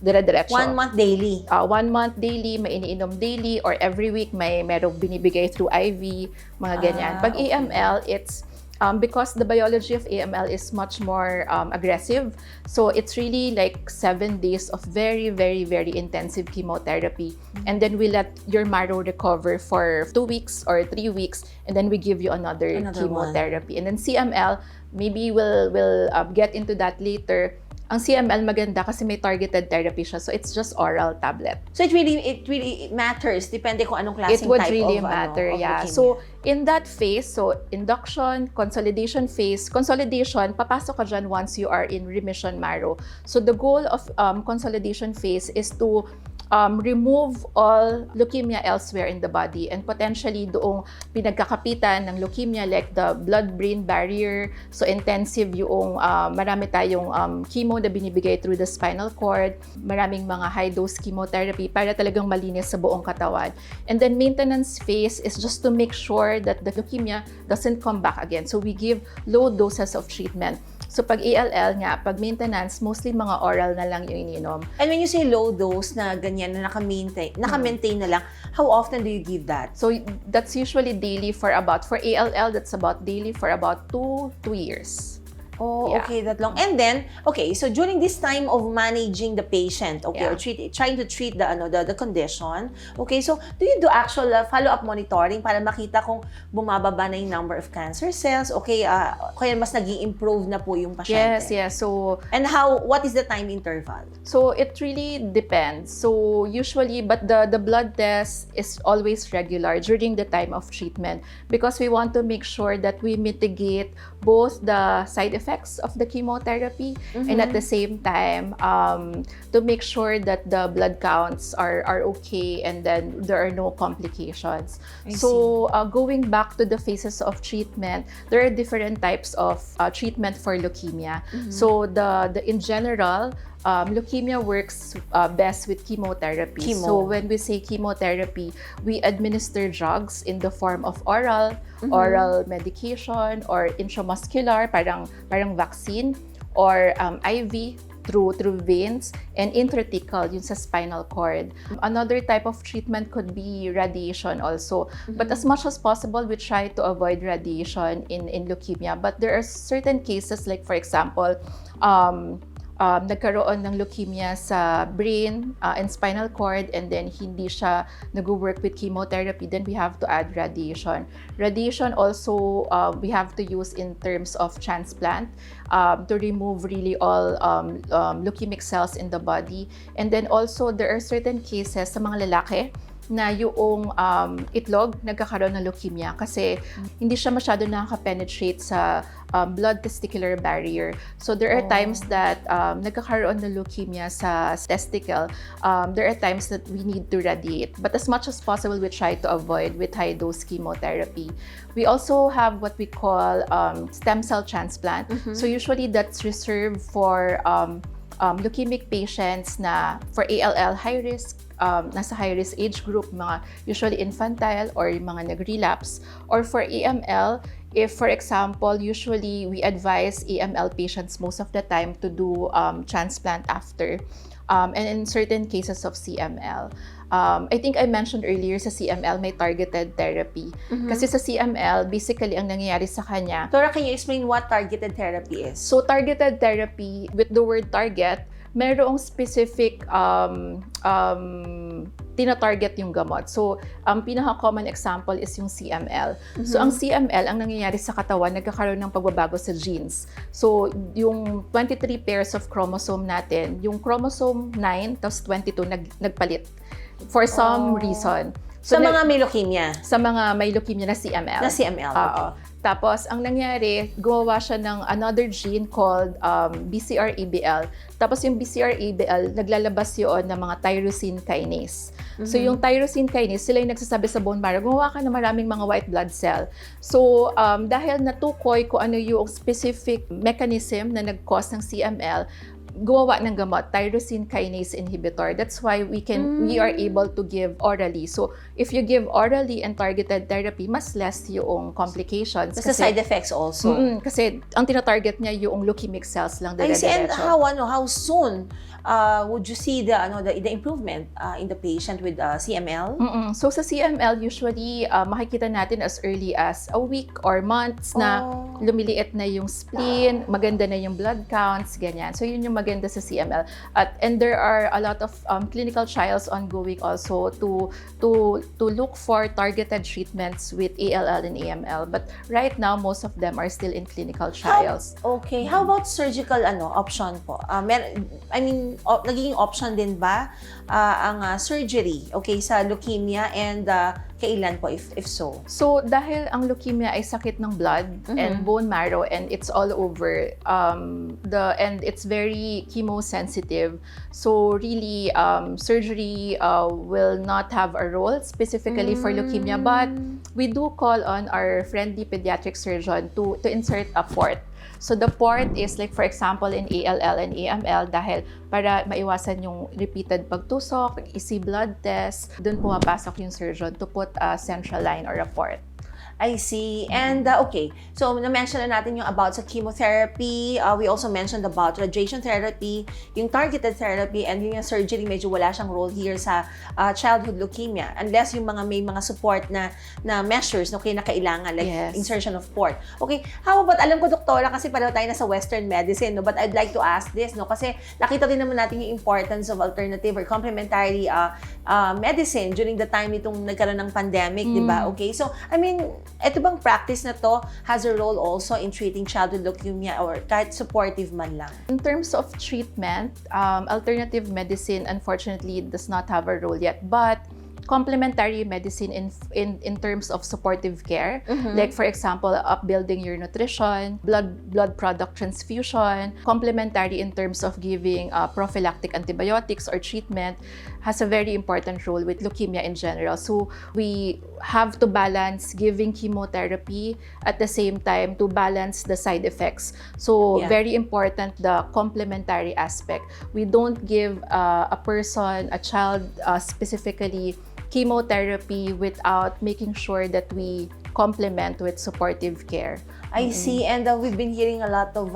Dire-diretso. 1 month daily. 1 month daily, may iniinom daily, or every week merong binibigay through IV, mga ganyan. Pag okay. AML, it's because the biology of AML is much more aggressive. So it's really like 7 days of very, very, very intensive chemotherapy. And then we let your marrow recover for 2 weeks or 3 weeks, and then we give you another chemotherapy. And then CML, maybe we'll get into that later. Ang CML maganda kasi may targeted therapy siya. So it's just oral tablet. So it really matters depende kung anong klaseng It would type really of matter, of yeah. leukemia. So in that phase, so induction, consolidation phase, consolidation, papasok ka dyan once you are in remission marrow. So the goal of consolidation phase is to remove all leukemia elsewhere in the body and potentially doong pinagkakapitan ng leukemia like the blood-brain barrier. So intensive yung marami tayong chemo na binibigay through the spinal cord, maraming mga high-dose chemotherapy para talagang malinis sa buong katawan. And then maintenance phase is just to make sure that the leukemia doesn't come back again. So we give low doses of treatment. So pag ALL nga, pag maintenance, mostly mga oral na lang yung iniinom. And when you say low dose na ganyan na naka-maintain na lang, how often do you give that? So that's usually daily for ALL, that's about daily for about 2 years. Oh, Yeah. okay, that long. And then, okay, so during this time of managing the patient, okay, Yeah. or trying to treat the condition, okay, so do you do actual follow-up monitoring para makita kung bumababa na yung number of cancer cells, okay, kaya mas naging improve na po yung pasyente? Yes. So And what is the time interval? So it really depends. So usually, but the blood test is always regular during the time of treatment because we want to make sure that we mitigate both the side effects of the chemotherapy and at the same time to make sure that the blood counts are okay and then there are no complications. So going back to the phases of treatment, there are different types of treatment for leukemia. So in general, leukemia works best with chemotherapy. Chemo. So when we say chemotherapy, we administer drugs in the form of oral medication or intramuscular, parang vaccine, or IV through veins, and intrathecal, yun sa spinal cord. Another type of treatment could be radiation also. But as much as possible, we try to avoid radiation in leukemia. But there are certain cases, like for example, nagkaroon ng leukemia sa brain and spinal cord, and then hindi siya nag-work with chemotherapy, then we have to add radiation. Radiation also we have to use in terms of transplant to remove really all leukemic cells in the body. And then also there are certain cases sa mga lalaki na yung itlog nagkakaroon ng leukemia kasi hindi siya masyado nakaka-penetrate sa blood testicular barrier. So there are times that nagkakaroon ng leukemia sa testicle. There are times that we need to radiate. But as much as possible, we try to avoid with high-dose chemotherapy. We also have what we call stem cell transplant. So usually that's reserved for leukemic patients na for ALL high risk, nasa high-risk age group, mga usually infantile or mga nag-relapse. Or for AML, if, for example, usually we advise AML patients most of the time to do transplant after. And in certain cases of CML. I think I mentioned earlier sa CML may targeted therapy. Kasi sa CML, basically ang nangyayari sa kanya. Dora, can you explain what targeted therapy is? So targeted therapy, with the word target, merong specific tina-target yung gamot. So, ang pinaka-common example is yung CML. So, ang CML, ang nangyayari sa katawan, nagkakaroon ng pagbabago sa genes. So, yung 23 pairs of chromosome natin, yung chromosome 9 tapos 22 nagpalit for some reason. Sa mga may leukemia? Sa mga may leukemia na CML. Na CML, okay. Tapos, ang nangyari, gumawa siya ng another gene called BCR-ABL. Tapos yung BCR-ABL, naglalabas yun ng mga tyrosine kinase. So yung tyrosine kinase, sila yung nagsasabi sa bone marrow, gumawa ka ng maraming mga white blood cell. So dahil natukoy kung ano yung specific mechanism na nag-cause ng CML, gumawa ng gamot, tyrosine kinase inhibitor. That's why we are able to give orally. So, if you give orally and targeted therapy, mas less yung complications. Kasi side effects also. Kasi ang tinatarget niya yung leukemic cells lang I see. And dire-diretso. how soon would you see the improvement in the patient with CML? So sa CML, usually makikita natin as early as a week or months na lumiliit na yung spleen, maganda na yung blood counts, ganyan. So yun yung maganda sa CML. And there are a lot of clinical trials ongoing also to look for targeted treatments with ALL and AML. But right now, most of them are still in clinical trials. How about surgical option po? Nagiging option din ba ang surgery sa leukemia, and kailan po if so? So dahil ang leukemia ay sakit ng blood and bone marrow, and it's all over, and it's very chemosensitive. So really, surgery will not have a role specifically for leukemia, but we do call on our friendly pediatric surgeon to insert a port. So the port is like, for example, in ALL and AML, dahil para maiwasan yung repeated pagtusok, easy blood test, dun pumapasok yung surgeon to put a central line or a port. I see. And so na-mention na natin yung about sa chemotherapy. We also mentioned about radiation therapy, yung targeted therapy, and yung surgery, medyo wala siyang role here sa childhood leukemia. Unless yung may mga support na measures na kailangan, like insertion of port. Okay, how about, alam ko doktora, kasi pareho tayo na sa Western medicine, but I'd like to ask this, kasi nakita din naman natin yung importance of alternative or complementary medicine during the time itong nagkaroon ng pandemic, di ba? Okay, so ito bang practice na to has a role also in treating childhood leukemia, or kahit supportive man lang? In terms of treatment, alternative medicine unfortunately does not have a role yet, but complementary medicine in terms of supportive care, like for example, upbuilding your nutrition, blood product transfusion, complementary in terms of giving prophylactic antibiotics or treatment, has a very important role with leukemia in general. So we have to balance giving chemotherapy at the same time to balance the side effects. So very important, the complementary aspect. We don't give a child specifically chemotherapy without making sure that we complement with supportive care. I see. And we've been hearing a lot of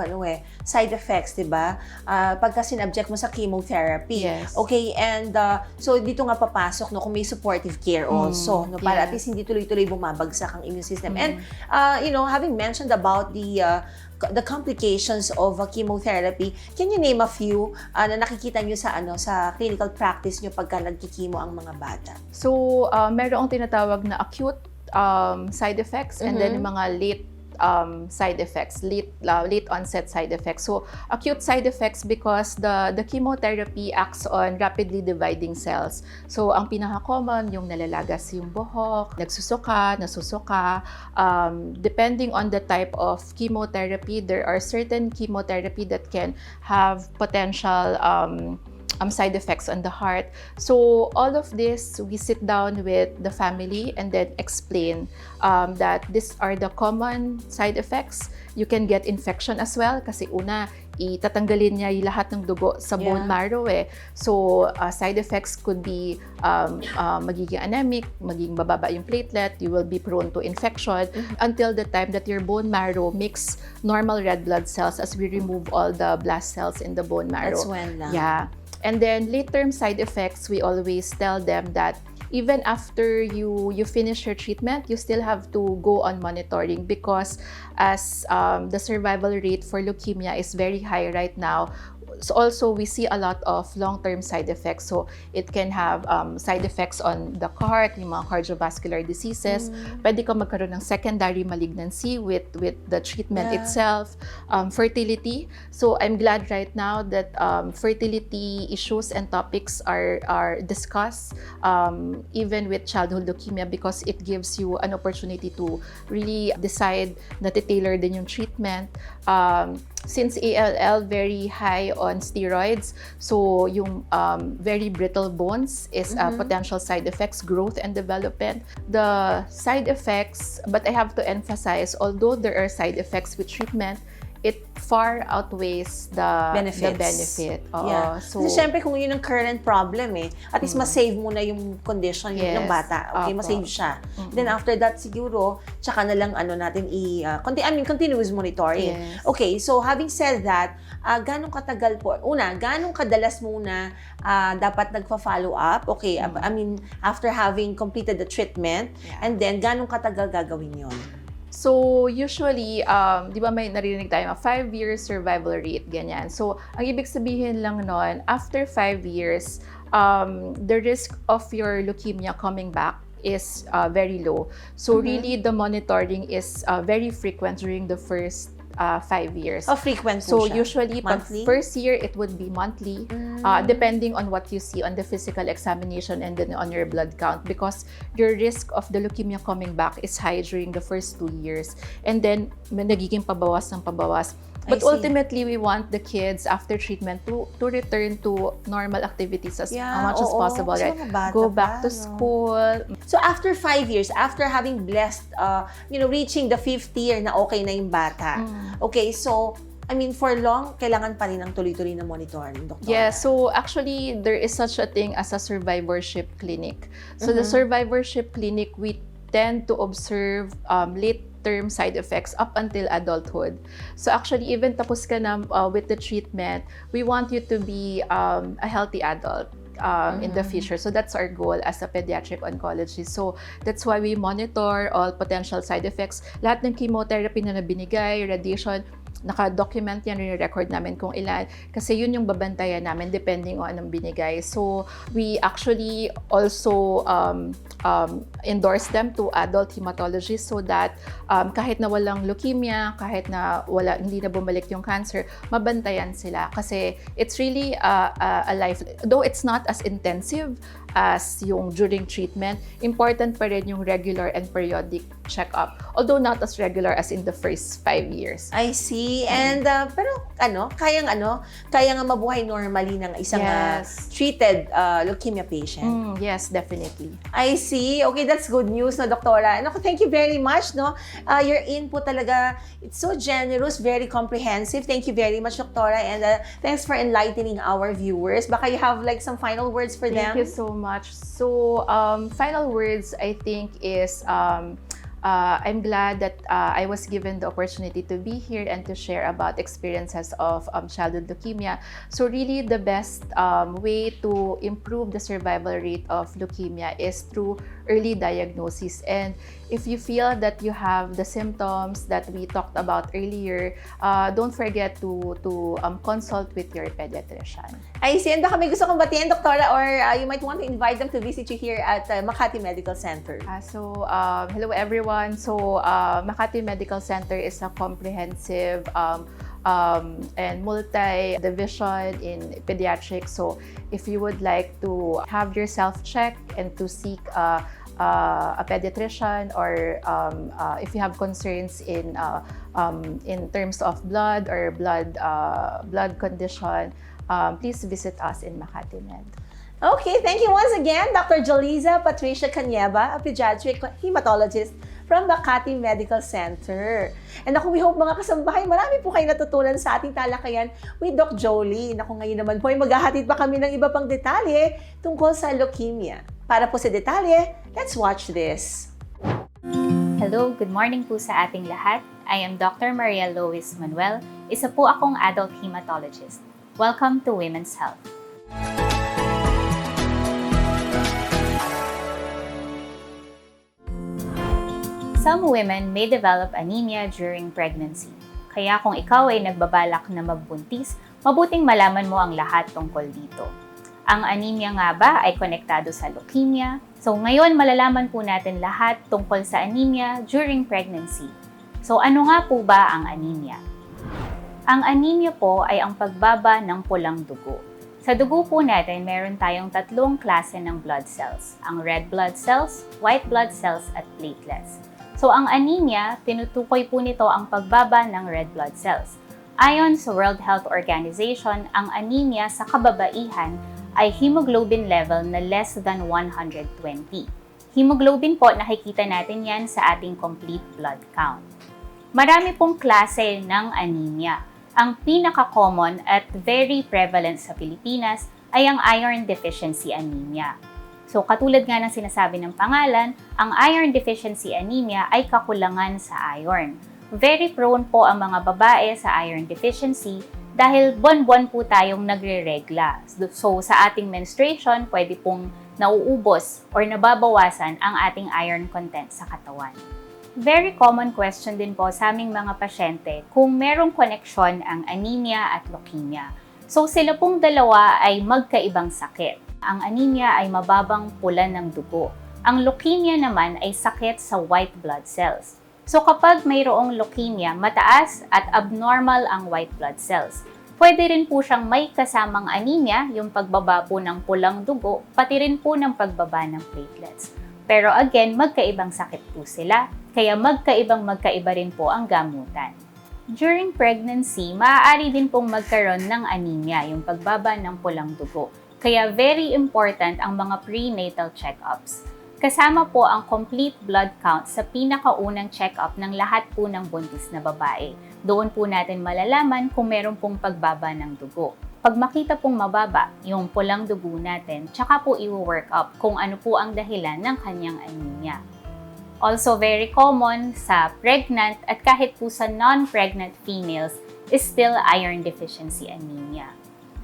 side effects, di ba? Pagka sinabject mo sa chemotherapy. Yes. Okay, and so dito nga papasok kung may supportive care also, para at least hindi tuloy-tuloy bumabagsak ang immune system. And having mentioned about the complications of chemotherapy, can you name a few na nakikita nyo sa clinical practice nyo pagka nagkikimo ang mga bata? So, merong tinatawag na acute side effects, and then mga late side effects, late onset side effects. So, acute side effects because the chemotherapy acts on rapidly dividing cells. So, ang pinaka-common, yung nalalagas yung buhok, nagsusuka, nasusuka. Depending on the type of chemotherapy, there are certain chemotherapy that can have potential side effects on the heart. So all of this, we sit down with the family and then explain that these are the common side effects. You can get infection as well kasi itatanggalin niya yung lahat ng dugo sa bone marrow . So side effects could be magiging anemic, magiging bababa yung platelet, you will be prone to infection until the time that your bone marrow makes normal red blood cells as we remove all the blast cells in the bone marrow. That's when lang. Yeah. And then late-term side effects, we always tell them that even after you finish your treatment, you still have to go on monitoring because as the survival rate for leukemia is very high right now, also we see a lot of long-term side effects. So it can have side effects on the heart, yung mga cardiovascular diseases. Pwede ka magkaroon ng secondary malignancy with the treatment itself. Fertility. So I'm glad right now that fertility issues and topics are discussed even with childhood leukemia, because it gives you an opportunity to really decide na tailor din yung treatment. Since ALL very high on steroids, so yung very brittle bones is potential side effects, growth and development. The side effects, but I have to emphasize, although there are side effects with treatment, it far outweighs the benefit. Yeah. So, kasi syempre kung yun ang current problem at least ma-save mo na yung condition ng bata. Okay, ma-save siya. Then after that siguro, tsaka na lang natin continuous monitoring. Yes. Okay, so having said that, ganong katagal po, ganong kadalas muna dapat nagpa-follow up? Okay, I mean, after having completed the treatment, and then ganong katagal gagawin yon? So, usually, di ba may narinig tayo, 5-year survival rate, ganyan. So, ang ibig sabihin lang nun, after 5 years, the risk of your leukemia coming back is very low. So, really, the monitoring is very frequent during the first 5 years. Frequent So po siya? usually, Monthly? pag first year, it would be monthly, depending on what you see on the physical examination and then on your blood count, because your risk of the leukemia coming back is high during the first 2 years. And then, nagiging pabawas ng pabawas. But ultimately, we want the kids after treatment to return to normal activities as much as possible, right? Go back to school. So after 5 years, after having blessed, reaching the 5th year na okay na yung bata, okay, so I mean, for long, kailangan pa rin ng tuloy-tuloy na monitoring, Doktora? Yeah, so actually, there is such a thing as a survivorship clinic. So the survivorship clinic, we tend to observe late-term side effects up until adulthood. So actually, even tapos ka na with the treatment, we want you to be a healthy adult in the future. So that's our goal as a pediatric oncologist. So that's why we monitor all potential side effects. Lahat ng chemotherapy na binigay, radiation, naka-document yan, record namin kung ilan. Kasi yun yung babantayan namin depending on anong binigay. So, we actually also endorse them to adult hematologists so that kahit na walang leukemia, kahit na hindi na bumalik yung cancer, mabantayan sila. Kasi it's really a life. Though it's not as intensive as yung during treatment, important pa rin yung regular and periodic check-up. Although not as regular as in the first 5 years. I see. And pero kaya nga mabuhay normally ng isang treated leukemia patient. Yes, definitely. I see. Okay, that's good news, no, Doktora. Naku, thank you very much, no. Your input talaga, it's so generous, very comprehensive. Thank you very much, Doktora, and thanks for enlightening our viewers. Baka you have like some final words for them? Thank you so much. So, final words, I think, is I'm glad that I was given the opportunity to be here and to share about experiences of childhood leukemia. So really, the best way to improve the survival rate of leukemia is through early diagnosis. And if you feel that you have the symptoms that we talked about earlier, don't forget to consult with your pediatrician. I see. And baka may gusto kong batiin, Doktora, or you might want to invite them to visit you here at Makati Medical Center. Hello everyone. So, Makati Medical Center is a comprehensive and multi-division in pediatrics. So, if you would like to have yourself checked and to seek a pediatrician, or if you have concerns in terms of blood or blood condition, please visit us in Makati Med. Okay, thank you once again, Dr. Joliza Patricia Canieva, a pediatric hematologist from Makati Medical Center. And ako, we hope mga kasambahay, marami po kayo natutunan sa ating talakayan with Doc Jolie. Naku, ngayon naman po ay maghahatid pa kami ng iba pang detalye tungkol sa leukemia. Para po sa detalye, let's watch this. Hello, good morning po sa ating lahat. I am Dr. Maria Lois Manuel. Isa po akong adult hematologist. Welcome to Women's Health. Some women may develop anemia during pregnancy. Kaya kung ikaw ay nagbabalak na magbuntis, mabuting malaman mo ang lahat tungkol dito. Ang anemia nga ba ay konektado sa leukemia? So ngayon malalaman po natin lahat tungkol sa anemia during pregnancy. So ano nga po ba ang anemia? Ang anemia po ay ang pagbaba ng pulang dugo. Sa dugo po natin, meron tayong tatlong klase ng blood cells. Ang red blood cells, white blood cells, at platelets. So ang anemia, tinutukoy po nito ang pagbaba ng red blood cells. Ayon sa World Health Organization, ang anemia sa kababaihan ay hemoglobin level na less than 120. Hemoglobin po, nakikita natin yan sa ating complete blood count. Marami pong klase ng anemia. Ang pinaka-common at very prevalent sa Pilipinas ay ang iron deficiency anemia. So katulad nga ng sinasabi ng pangalan, ang iron deficiency anemia ay kakulangan sa iron. Very prone po ang mga babae sa iron deficiency dahil buwan-buwan po tayong nagre-regla. So sa ating menstruation, pwede pong nauubos or nababawasan ang ating iron content sa katawan. Very common question din po sa aming mga pasyente kung merong koneksyon ang anemia at leukemia. So sila pong dalawa ay magkaibang sakit. Ang anemia ay mababang pula ng dugo. Ang leukemia naman ay sakit sa white blood cells. So kapag mayroong leukemia, mataas at abnormal ang white blood cells. Pwede rin po siyang may kasamang anemia, yung pagbaba po ng pulang dugo, pati rin po ng pagbaba ng platelets. Pero again, magkaibang sakit po sila, kaya magkaiba rin po ang gamutan. During pregnancy, maaari din pong magkaroon ng anemia, yung pagbaba ng pulang dugo. Kaya very important ang mga prenatal check-ups. Kasama po ang complete blood count sa pinakaunang check-up ng lahat po ng buntis na babae. Doon po natin malalaman kung meron pong pagbaba ng dugo. Pag makita pong mababa yung pulang dugo natin, tsaka po i-work up kung ano po ang dahilan ng kanyang anemia. Also very common sa pregnant at kahit po sa non-pregnant females is still iron deficiency anemia.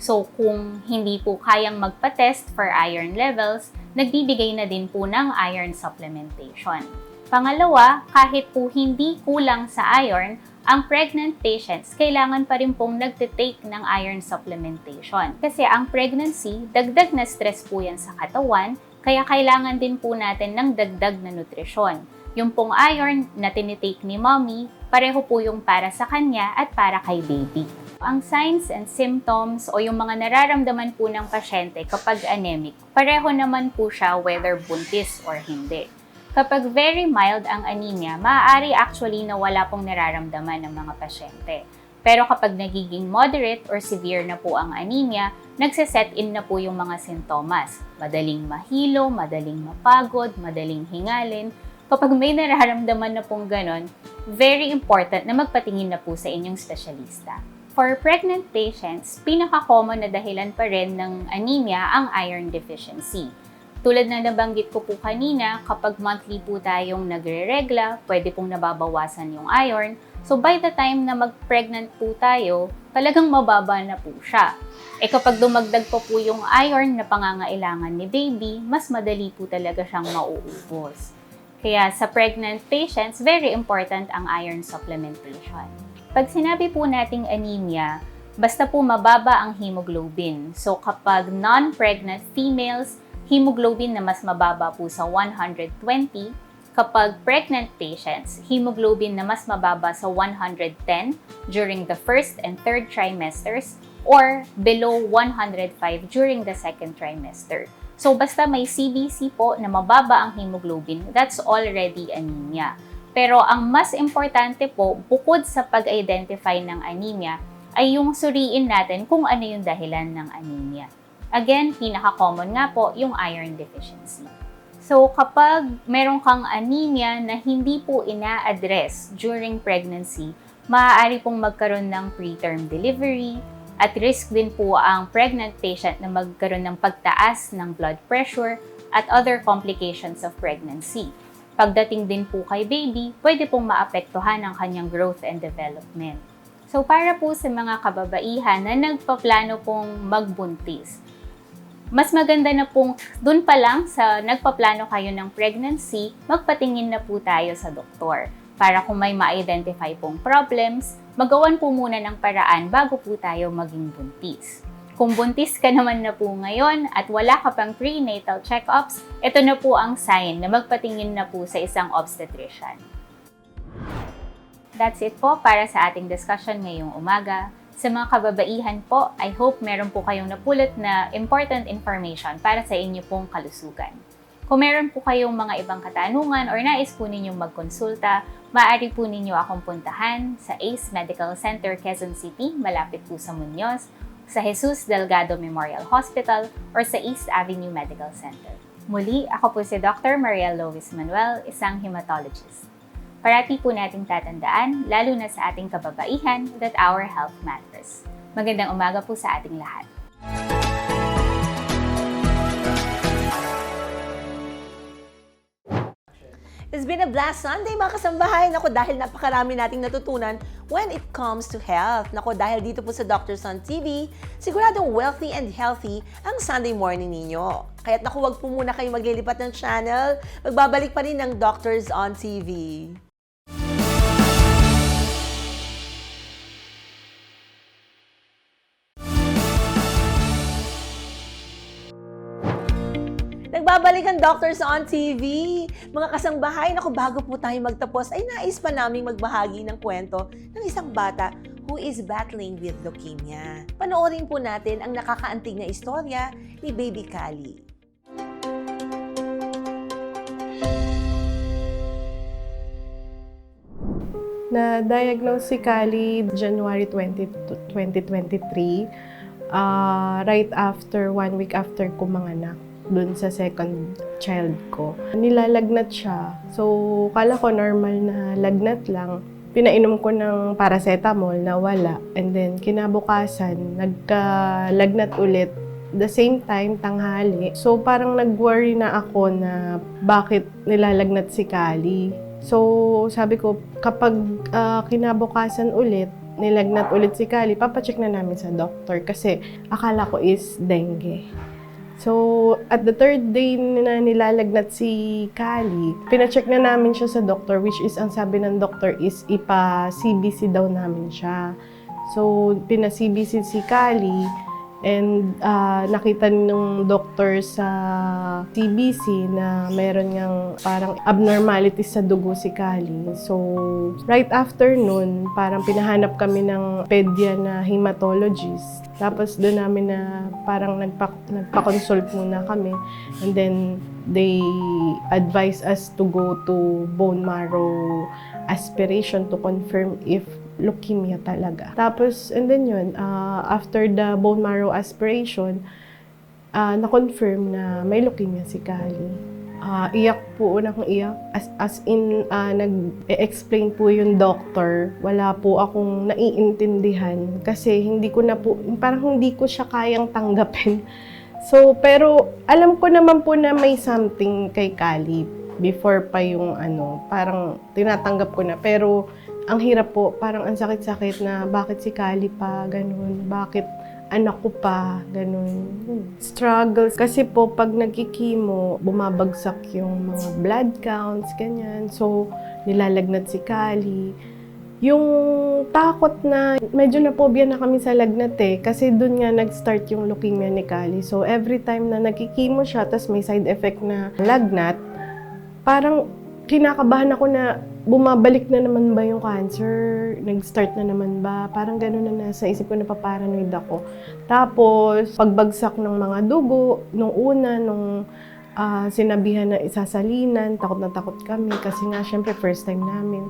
So kung hindi po kayang magpa-test for iron levels, nagbibigay na din po ng iron supplementation. Pangalawa, kahit po hindi kulang sa iron, ang pregnant patients, kailangan pa rin pong nagtitake ng iron supplementation. Kasi ang pregnancy, dagdag na stress po yan sa katawan, kaya kailangan din po natin ng dagdag na nutrisyon. Yung pong iron na tinitake ni mommy, pareho po yung para sa kanya at para kay baby. Ang signs and symptoms o yung mga nararamdaman po ng pasyente kapag anemic, pareho naman po siya whether buntis or hindi. Kapag very mild ang anemia, maaari actually na wala pong nararamdaman ng mga pasyente. Pero kapag nagiging moderate or severe na po ang anemia, nagsiset in na po yung mga sintomas. Madaling mahilo, madaling mapagod, madaling hingalin. Kapag may nararamdaman na pong ganon, very important na magpatingin na po sa inyong espesyalista. For pregnant patients, pinaka-common na dahilan pa rin ng anemia ang iron deficiency. Tulad na nabanggit ko po kanina, kapag monthly po tayong nagre-regla, pwede pong nababawasan yung iron. So by the time na mag-pregnant po tayo, talagang mababa na po siya. Kapag dumagdag pa po yung iron na pangangailangan ni baby, mas madali po talaga siyang mauubos. Kaya sa pregnant patients, very important ang iron supplementation. Pag sinabi po nating anemia, basta po mababa ang hemoglobin. So kapag non-pregnant females, hemoglobin na mas mababa po sa 120. Kapag pregnant patients, hemoglobin na mas mababa sa 110 during the first and third trimesters or below 105 during the second trimester. So basta may CBC po na mababa ang hemoglobin, that's already anemia. Pero ang mas importante po, bukod sa pag-identify ng anemia, ay yung suriin natin kung ano yung dahilan ng anemia. Again, pinaka-common nga po yung iron deficiency. So kapag meron kang anemia na hindi po ina-address during pregnancy, maaari pong magkaroon ng preterm delivery, at risk din po ang pregnant patient na magkaroon ng pagtaas ng blood pressure at other complications of pregnancy. Pagdating din po kay baby, pwede pong maapektuhan ang kanyang growth and development. So para po sa mga kababaihan na nagpaplano pong magbuntis, mas maganda na pong dun pa lang sa nagpaplano kayo ng pregnancy, magpatingin na po tayo sa doktor. para kung may ma-identify pong problems, magawan po muna ng paraan bago po tayo maging buntis. Kung buntis ka naman na po ngayon at wala ka pang prenatal check-ups, ito na po ang sign na magpatingin na po sa isang obstetrician. That's it po para sa ating discussion ngayong umaga. Sa mga kababaihan po, I hope meron po kayong napulot na important information para sa inyo pong kalusugan. Kung meron po kayong mga ibang katanungan or nais po ninyong magkonsulta, maaari po ninyo akong puntahan sa ACE Medical Center, Quezon City, malapit po sa Muñoz, sa Jesus Delgado Memorial Hospital, or sa East Avenue Medical Center. Muli, ako po si Dr. Mariel Lois Manuel, isang hematologist. Parati po nating tatandaan, lalo na sa ating kababaihan, that our health matters. Magandang umaga po sa ating lahat. It's been a blast Sunday, mga kasambahay. Nako, dahil napakarami nating natutunan when it comes to health. Nako, dahil dito po sa Doctors on TV, siguradong wealthy and healthy ang Sunday morning ninyo. Kaya't naku, wag po muna kayo maglilipat ng channel. Magbabalik pa rin ng Doctors on TV. Nagbabalik ang Doctors on TV. Mga kasangbahay, naku, bago po tayo magtapos, ay nais pa naming magbahagi ng kwento ng isang bata who is battling with leukemia. Panoorin po natin ang nakakaantig na istorya ni Baby Kali. Na-diagnose si Kali January 20, 2023, right after, 1 week after ko manganak, dun sa second child ko. Nilalagnat siya. So, kala ko normal na lagnat lang. Pinainom ko ng paracetamol na wala. And then, kinabukasan, nagkalagnat ulit. The same time, tanghali. So, parang nag-worry na ako na bakit nilalagnat si Kali. So, sabi ko, kapag kinabukasan ulit, nilagnat ulit si Kali, papacheck na namin sa doktor kasi akala ko is dengue. So, at the third day na nilalagnat si Kali, pinacheck na namin siya sa doktor, which is, ang sabi ng doktor is ipa-CBC daw namin siya. So, pina-CBC si Kali, and nakita ng doktor sa CBC na meron niyang parang abnormalities sa dugo si Kali. So, right after nun, parang pinahanap kami ng pedya na hematologist. Tapos doon namin na parang nagpa-consult muna kami. And then, they advise us to go to bone marrow aspiration to confirm if leukemia talaga. Tapos, and then yun, after the bone marrow aspiration, na-confirm na may leukemia si Kali. Iyak po, unang iyak. As in, nag-explain po yung doctor. Wala po akong naiintindihan kasi hindi ko na po, parang hindi ko siya kayang tanggapin. So, pero alam ko naman po na may something kay Kali before pa yung parang tinatanggap ko na. Pero, ang hirap po, parang ang sakit-sakit na bakit si Kali pa, ganun, bakit anak ko pa, ganun. Struggles. Kasi po, pag nagkikimo, bumabagsak yung mga blood counts, ganyan. So, nilalagnat si Kali. Yung takot na, medyo napobia na kami sa lagnat kasi dun nga nag-start yung leukemia ni Kali. So, every time na nagkikimo siya, tas may side effect na lagnat, parang kinakabahan ako na bumabalik na naman ba yung cancer? Nag-start na naman ba? Parang gano'n na nasa isip ko, napaparanoid ako. Tapos, pagbagsak ng mga dugo, nung una, nung sinabihan na isasalinan, takot na takot kami kasi nga, syempre, first time namin.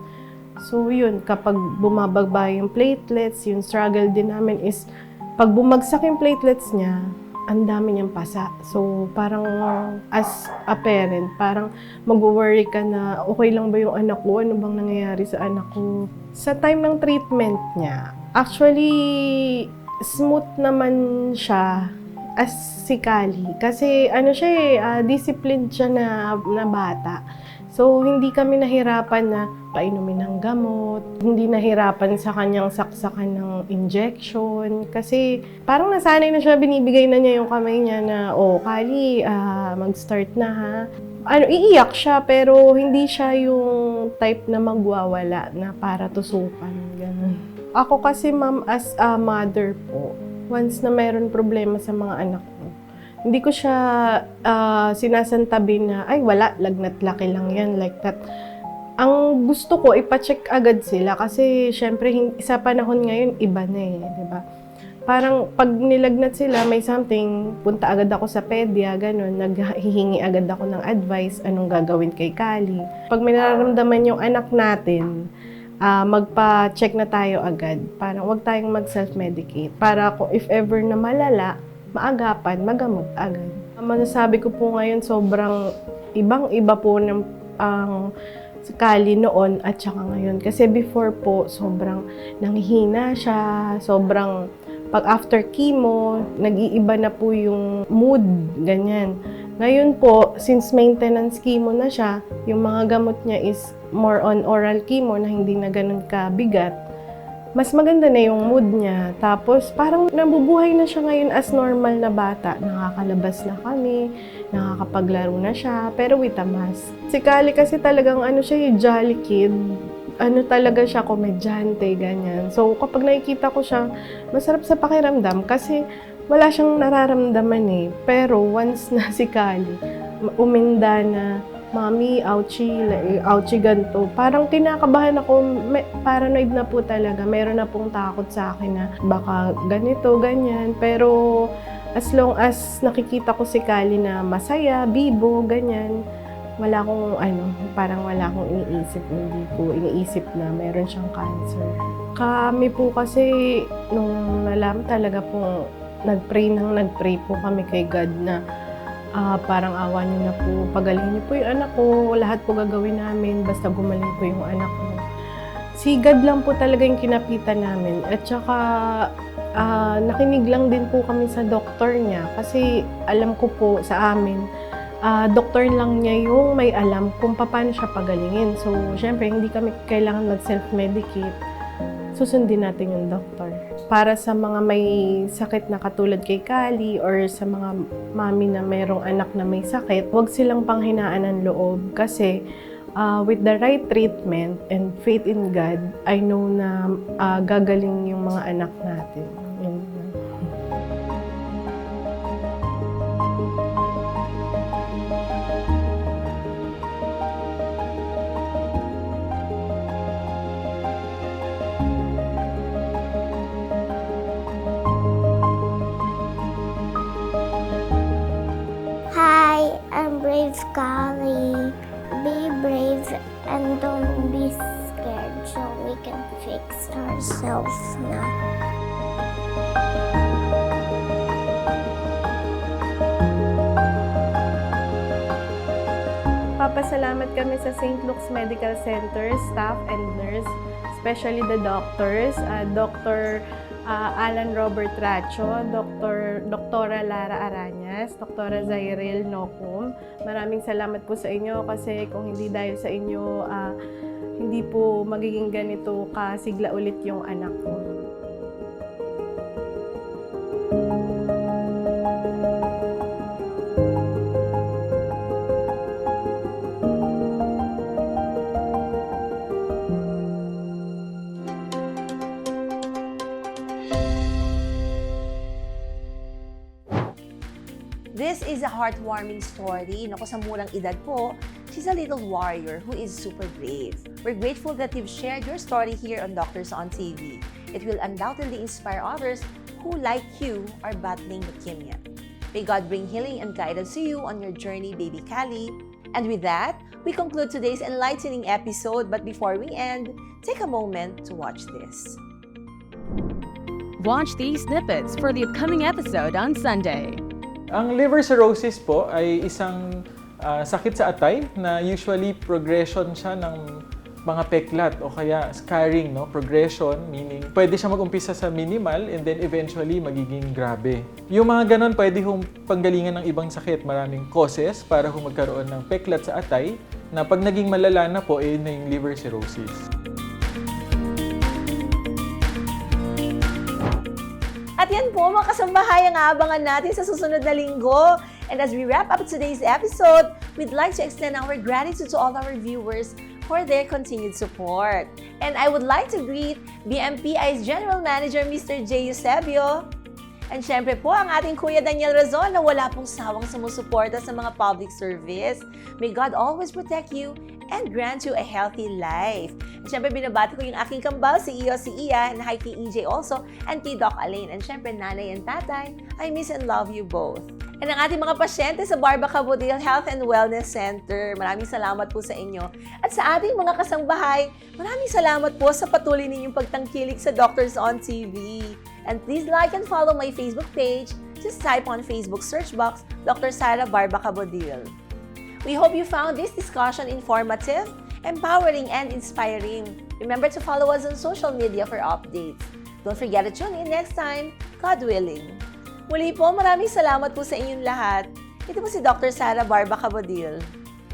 So, yun, kapag bumababa yung platelets, yung struggle din namin is, pag bumagsak yung platelets niya, ang dami niyang pasa. So, parang as a parent, parang mag-worry ka na, okay lang ba yung anak ko? Ano bang nangyayari sa anak ko? Sa time ng treatment niya, actually, smooth naman siya as si Kali. Kasi, siya disciplined siya na bata. So, hindi kami nahirapan na painumin ng gamot, hindi nahirapan sa kanyang saksakan ng injection. Kasi parang nasanay na siya, binibigay na niya yung kamay niya na, Kali, mag-start na ha. iiyak siya, pero hindi siya yung type na magwawala na para tusukan, ganun. Ako kasi, ma'am, as a mother po, once na mayroon problema sa mga anak ko, hindi ko siya sinasantabi na, ay wala, lagnat laki lang yan, like that. Ang gusto ko, ipacheck agad sila kasi syempre sa panahon ngayon, iba na di ba? Parang pag nilagnat sila, may something, punta agad ako sa pedya, ganun, naghihingi agad ako ng advice, anong gagawin kay Kali. Pag may nararamdaman yung anak natin, magpa-check na tayo agad. Parang huwag tayong mag-self-medicate. Para kung if ever na malala, maagapan, magamot agad. Masasabi ko po ngayon, sobrang ibang-iba po ng Kali noon at saka ngayon. Kasi before po, sobrang nanghihina siya, sobrang pag after chemo, nag-iiba na po yung mood, ganyan. Ngayon po, since maintenance chemo na siya, yung mga gamot niya is more on oral chemo na hindi na ganun kabigat, mas maganda na yung mood niya. Tapos parang nabubuhay na siya ngayon as normal na bata. Nakakalabas na kami, nakakapaglaro na siya, pero with a mask. Si Kali kasi talagang siya, jolly kid. Talaga siya, komedyante, ganyan. So, kapag nakikita ko siya, masarap sa pakiramdam kasi wala siyang nararamdaman Pero once na si Kali, uminda na, Mami, ouchie ganito. Parang kinakabahan ako, paranoid na po talaga. Meron na pong takot sa akin na baka ganito, ganyan. Pero as long as nakikita ko si Kali na masaya, bibo, ganyan, wala akong parang wala akong iniisip, hindi ko iniisip na meron siyang cancer. Kami po kasi, nung nalaman talaga po, nag-pray po kami kay God na parang awa niyo na po, pagalingin niyo po yung anak ko, lahat po gagawin namin, basta gumaling po yung anak ko. Si God lang po talaga yung kinapitan namin. At saka, nakinig lang din po kami sa doktor niya kasi alam ko po sa amin, doktor lang niya yung may alam kung paano siya pagalingin. So, syempre, hindi kami kailangan mag-self-medicate. Susundin natin yung doktor. Para sa mga may sakit na katulad kay Kali or sa mga mami na mayroong anak na may sakit, huwag silang panghinaan ng loob kasi with the right treatment and faith in God, I know na gagaling yung mga anak natin. Hi, I'm Brave Kali. Be brave and don't be scared so we can fix ourselves now. Papasalamat kami sa St. Luke's Medical Center, staff and nurse, especially the doctors, Dr. Alan Robert Racho, Doktora Lara Aranyas, Doktora Zairil Nocum. Maraming salamat po sa inyo kasi kung hindi dahil sa inyo, hindi po magiging ganito kasigla ulit yung anak ko. This is a heartwarming story. Naku, sa murang edad po, she's a little warrior who is super brave. We're grateful that you've shared your story here on Doctors on TV. It will undoubtedly inspire others who, like you, are battling leukemia. May God bring healing and guidance to you on your journey, baby Kali. And with that, we conclude today's enlightening episode. But before we end, take a moment to watch this. Watch these snippets for the upcoming episode on Sunday. Ang liver cirrhosis po ay isang sakit sa atay na usually progression siya ng mga peklat o kaya scarring, no? Progression, meaning pwede siya mag-umpisa sa minimal and then eventually magiging grabe. Yung mga ganon pwede hong panggalingan ng ibang sakit. Maraming causes para magkaroon ng peklat sa atay na pag naging malala na po, na yung liver cirrhosis. At yan po, mga kasambahay, ang aabangan natin sa susunod na linggo. And as we wrap up today's episode, we'd like to extend our gratitude to all our viewers for their continued support. And I would like to greet BMPI's General Manager, Mr. J. Eusebio. And syempre po, ang ating Kuya Daniel Razon na wala pong sawang sumusuporta sa mga public service. May God always protect you and grant you a healthy life. And syempre, binabati ko yung aking kambal, si Iyo, si Iya, and hi kay EJ also, and kay Doc Alain. And syempre, nanay and tatay, I miss and love you both. And ang ating mga pasyente sa Barba Cabudil Health and Wellness Center, maraming salamat po sa inyo. At sa ating mga kasangbahay, maraming salamat po sa patuloy ninyong pagtangkilik sa Doctors on TV. And please like and follow my Facebook page. Just type on Facebook search box, Dr. Sara Barba Cabudil. We hope you found this discussion informative, empowering, and inspiring. Remember to follow us on social media for updates. Don't forget to tune in next time, God willing. Muli po, maraming salamat po sa inyong lahat. Ito po si Dr. Sara Barba Cabudil.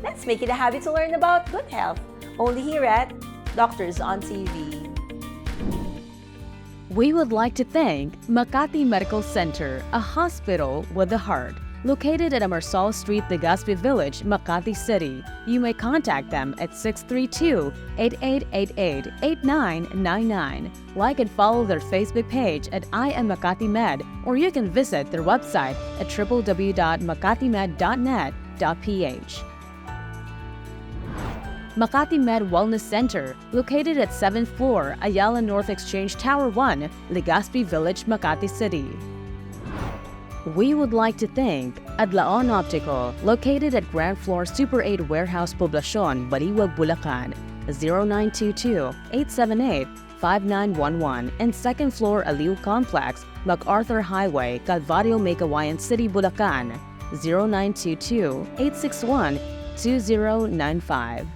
Let's make it a habit to learn about good health. Only here at Doctors on TV. We would like to thank Makati Medical Center, a hospital with a heart. Located at Amarsal Street, Legazpi Village, Makati City. You may contact them at 632-8888-8999. Like and follow their Facebook page at I Am Makati Med, or you can visit their website at www.makatimed.net.ph. Makati Med Wellness Center, located at 7th floor, Ayala North Exchange Tower 1, Legazpi Village, Makati City. We would like to thank Adlaon Optical, located at ground floor Super 8 Warehouse Poblacion, Baliwag, Bulacan, 0922-878-5911, and second floor Aliw Complex, MacArthur Highway, Calvario, Meycauayan City, Bulacan, 0922-861-2095.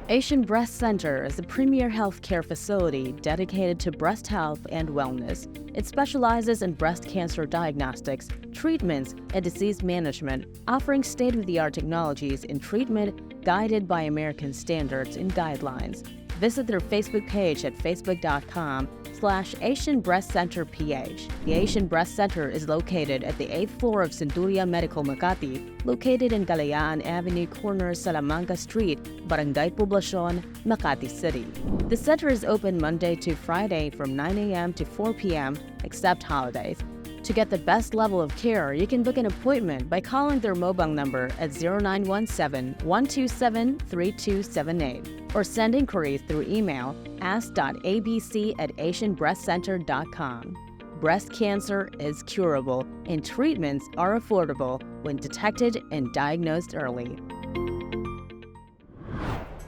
Asian Breast Center is a premier healthcare facility dedicated to breast health and wellness. It specializes in breast cancer diagnostics, treatments, and disease management, offering state-of-the-art technologies in treatment guided by American standards and guidelines. Visit their Facebook page at facebook.com/Asian Breast Center PH. The Asian Breast Center is located at the 8th floor of Centuria Medical Makati, located in Kalayaan Avenue, corner Salamanca Street, Barangay Poblacion, Makati City. The center is open Monday to Friday from 9 a.m. to 4 p.m., except holidays. To get the best level of care, you can book an appointment by calling their mobile number at 0917-127-3278 or send inquiries through email ask.abc@asianbreastcenter.com. Breast cancer is curable and treatments are affordable when detected and diagnosed early.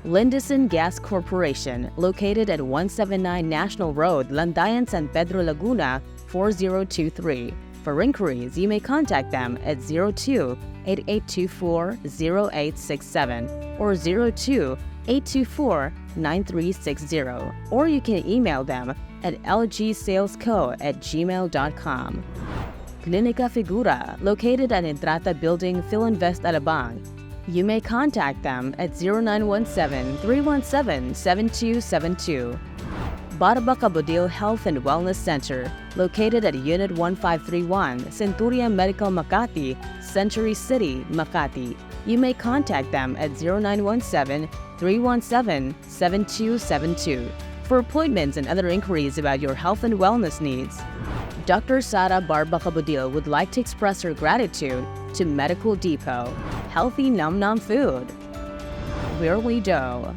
Lindison Gas Corporation, located at 179 National Road, Landayan, San Pedro, Laguna, 4023. For inquiries, you may contact them at 02-8824-0867 or 02-824-9360, or you can email them at lgsalesco@gmail.com. Clinica Figura, located at Entrata Building, Philinvest, Alabang. You may contact them at 0917-317-7272. Barba Cabudil Health and Wellness Center, located at Unit 1531, Centuria Medical Makati, Century City, Makati. You may contact them at 0917-317-7272 for appointments and other inquiries about your health and wellness needs. Dr. Sara Barba Cabudil would like to express her gratitude to Medical Depot, healthy num-num food. Really do.